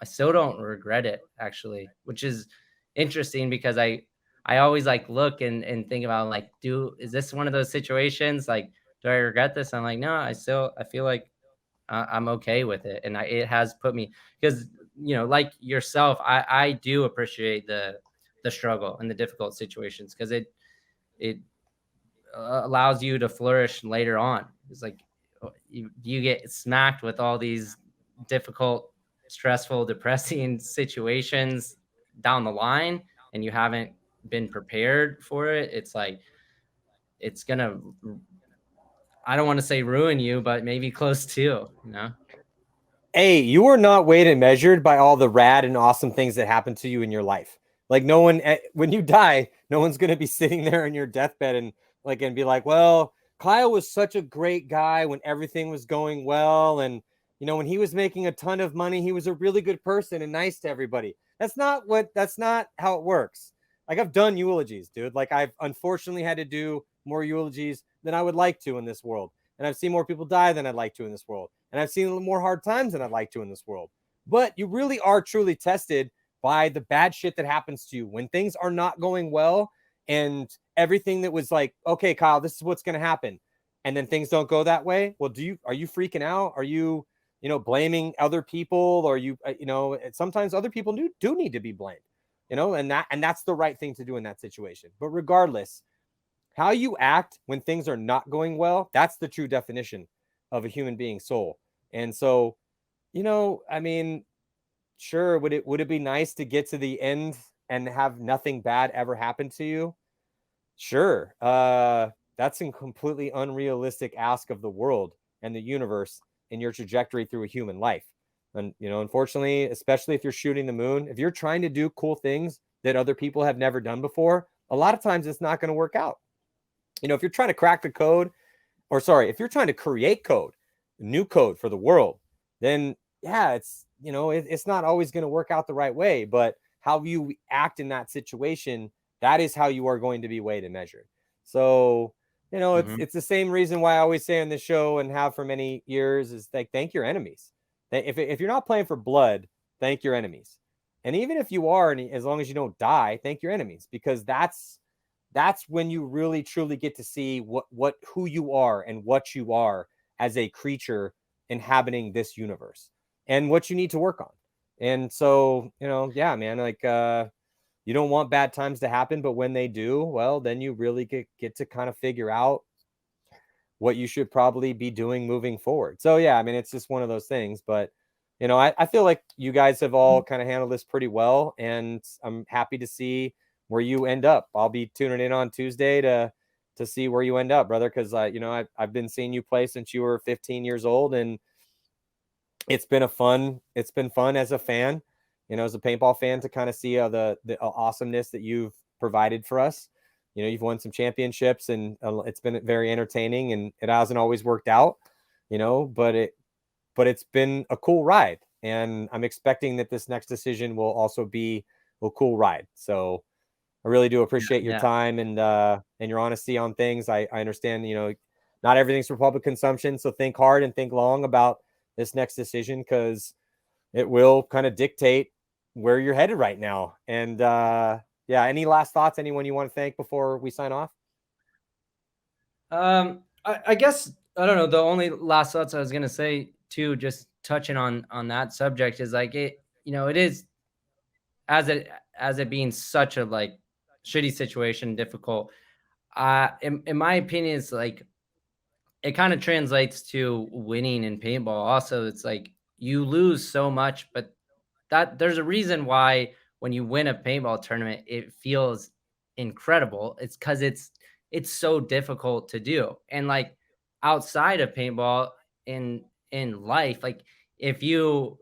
still don't regret it, actually, which is interesting, because I always like look and think about like, is this one of those situations? Like, do I regret this? I'm like, no, I feel like I'm okay with it. And it has put me, because, you know, like yourself, I do appreciate the struggle and the difficult situations, because it allows you to flourish later on. It's like you get smacked with all these difficult, stressful, depressing situations down the line, and you haven't been prepared for it. It's like, it's gonna, I don't want to say ruin you, but maybe close to, you know? Hey, you are not weighed and measured by all the rad and awesome things that happen to you in your life. Like, no one, when you die, no one's going to be sitting there in your deathbed and be like, well, Kyle was such a great guy when everything was going well. And, you know, when he was making a ton of money, he was a really good person and nice to everybody. That's not how it works. Like, I've done eulogies, dude. Like, I've unfortunately had to do more eulogies than I would like to in this world. And I've seen more people die than I'd like to in this world. And I've seen a little more hard times than I'd like to in this world. But you really are truly tested by the bad shit that happens to you when things are not going well, and everything that was like, okay, Kyle, this is what's going to happen. And then things don't go that way. Well, are you freaking out? Are you, blaming other people? Or sometimes other people do need to be blamed, and that's the right thing to do in that situation. But regardless, how you act when things are not going well, that's the true definition of a human being's soul. And so, sure, would it be nice to get to the end and have nothing bad ever happen to you? Sure. That's a completely unrealistic ask of the world and the universe in your trajectory through a human life. And, unfortunately, especially if you're shooting the moon, if you're trying to do cool things that other people have never done before, a lot of times it's not going to work out. If you're trying to crack the code, if you're trying to create code, new code for the world, then yeah, it's not always going to work out the right way, but how you act in that situation, that is how you are going to be weighed and measured. So, it's the same reason why I always say on this show and have for many years is like, thank your enemies. If you're not playing for blood, thank your enemies. And even if you are, and as long as you don't die, thank your enemies, because that's when you really truly get to see who you are and what you are as a creature inhabiting this universe and what you need to work on. And so, yeah, man, like, you don't want bad times to happen, but when they do, well, then you really get to kind of figure out what you should probably be doing moving forward. So, yeah, I mean, it's just one of those things, but I feel like you guys have all kind of handled this pretty well, and I'm happy to see where you end up. I'll be tuning in on Tuesday to see where you end up, brother, because I've been seeing you play since you were 15 years old, and it's been fun as a fan, as a paintball fan, to kind of see the awesomeness that you've provided for us. You've won some championships, and it's been very entertaining, and it hasn't always worked out, but it's been a cool ride, and I'm expecting that this next decision will also be a cool ride. So I really do appreciate your time and your honesty on things. I understand, not everything's for public consumption, so think hard and think long about this next decision, because it will kind of dictate where you're headed right now. And any last thoughts? Anyone you want to thank before we sign off? I guess, I don't know. The only last thoughts I was going to say too, just touching on that subject, is like, it is, as it being such a like shitty situation, difficult. In my opinion, it's like, it kind of translates to winning in paintball. Also, it's like you lose so much, but that there's a reason why when you win a paintball tournament, it feels incredible. It's because it's so difficult to do. And like outside of paintball, in life, like if you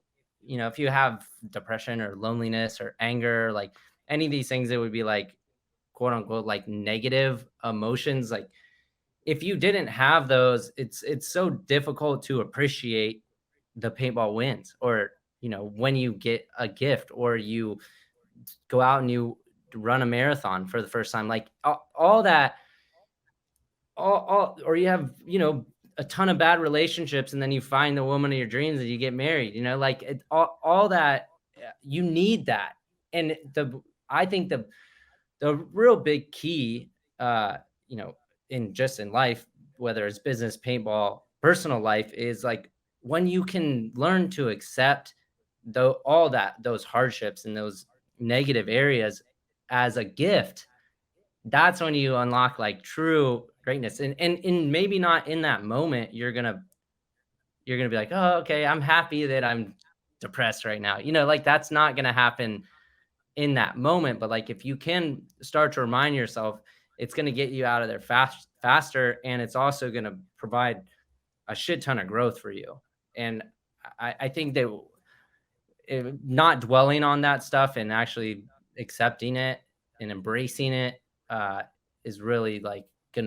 have depression or loneliness or anger, like any of these things, it would be like, quote unquote, like negative emotions. Like if you didn't have those, it's so difficult to appreciate the paintball wins, or when you get a gift, or you go out and you run a marathon for the first time, like all that, or you have a ton of bad relationships, and then you find the woman of your dreams and you get married, like all that, you need that. And I think the real big key, in life, whether it's business, paintball, personal life, is like when you can learn to accept those hardships and those negative areas as a gift, that's when you unlock like true greatness. And maybe not in that moment, you're gonna be like, oh, okay, I'm happy that I'm depressed right now. Like that's not gonna happen in that moment. But like if you can start to remind yourself, it's going to get you out of there faster, and it's also going to provide a shit ton of growth for you. And I think that not dwelling on that stuff and actually accepting it and embracing it is really like going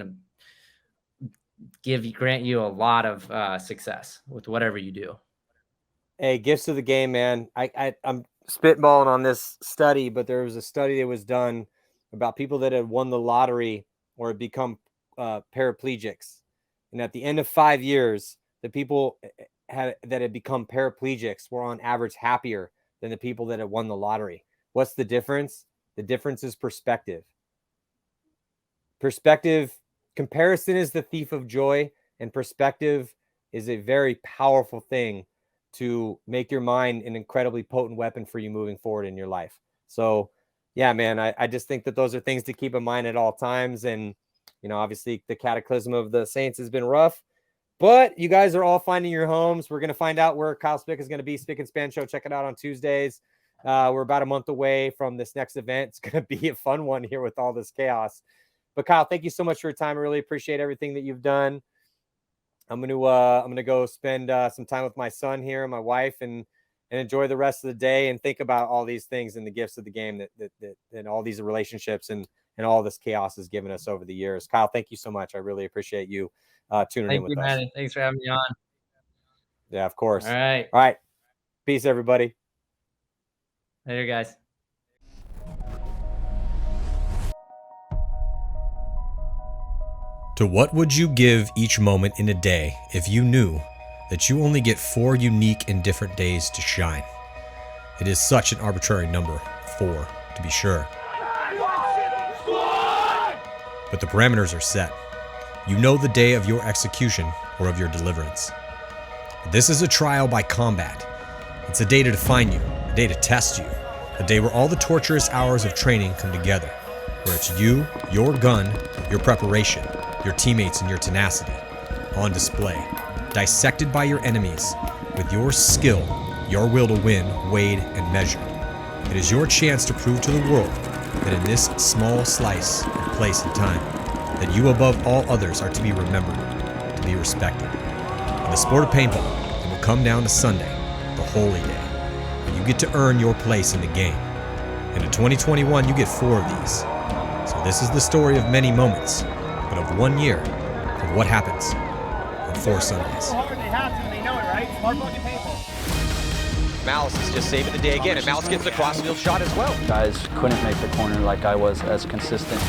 to grant you a lot of success with whatever you do. Hey, gifts of the game, man. I'm spitballing on this study, but there was a study that was done about people that had won the lottery or had become paraplegics. And at the end of 5 years, the people that had become paraplegics were on average happier than the people that had won the lottery. What's the difference? The difference is perspective. Comparison is the thief of joy, and perspective is a very powerful thing to make your mind an incredibly potent weapon for you moving forward in your life. So yeah, man, I just think that those are things to keep in mind at all times. And, obviously the cataclysm of the Saints has been rough, but you guys are all finding your homes. We're going to find out where Kyle Spicka is going to be. Spick and Span Show. Check it out on Tuesdays. We're about a month away from this next event. It's going to be a fun one here with all this chaos. But Kyle, thank you so much for your time. I really appreciate everything that you've done. I'm gonna go spend some time with my son here and my wife, and and enjoy the rest of the day and think about all these things and the gifts of the game that and all these relationships and all this chaos has given us over the years. Kyle, thank you so much. I really appreciate you tuning in with us. Matty. Thanks for having me on. Yeah, of course. All right. All right. Peace, everybody. Later, guys. To what would you give each moment in a day if you knew that you only get 4 unique and different days to shine? It is such an arbitrary number, 4 to be sure. But the parameters are set. You know the day of your execution or of your deliverance. This is a trial by combat. It's a day to define you, a day to test you, a day where all the torturous hours of training come together, where it's you, your gun, your preparation, your teammates, and your tenacity on display, dissected by your enemies, with your skill, your will to win, weighed and measured. It is your chance to prove to the world that in this small slice of place and time, that you above all others are to be remembered, to be respected. In the sport of paintball, it will come down to Sunday, the holy day, when you get to earn your place in the game. And in 2021, you get 4 of these. So this is the story of many moments, but of 1 year of what happens on 4 Sundays. So hard they have to, and they know it, right? Smart fucking paintball. Malice is just saving the day again, and Malice gets the crossfield shot as well. Guys couldn't make the corner like I was as consistent.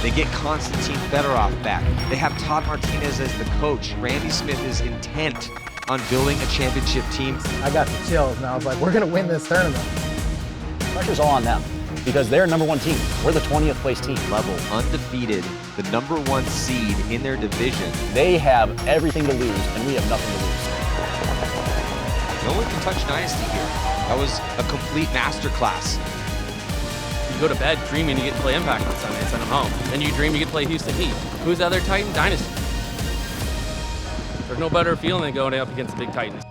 They get Konstantin Fedorov back. They have Todd Martinez as the coach. Randy Smith is intent on building a championship team. I got the chills, and I was like, we're going to win this tournament. Pressure's all on them because they're number 1 team. We're the 20th place team. Level undefeated, the number 1 seed in their division. They have everything to lose, and we have nothing to lose. No one can touch Dynasty here. That was a complete masterclass. You go to bed dreaming you get to play Impact on Sunday and send them home. Then you dream you get to play Houston Heat. Who's the other Titan? Dynasty. There's no better feeling than going up against the big Titans.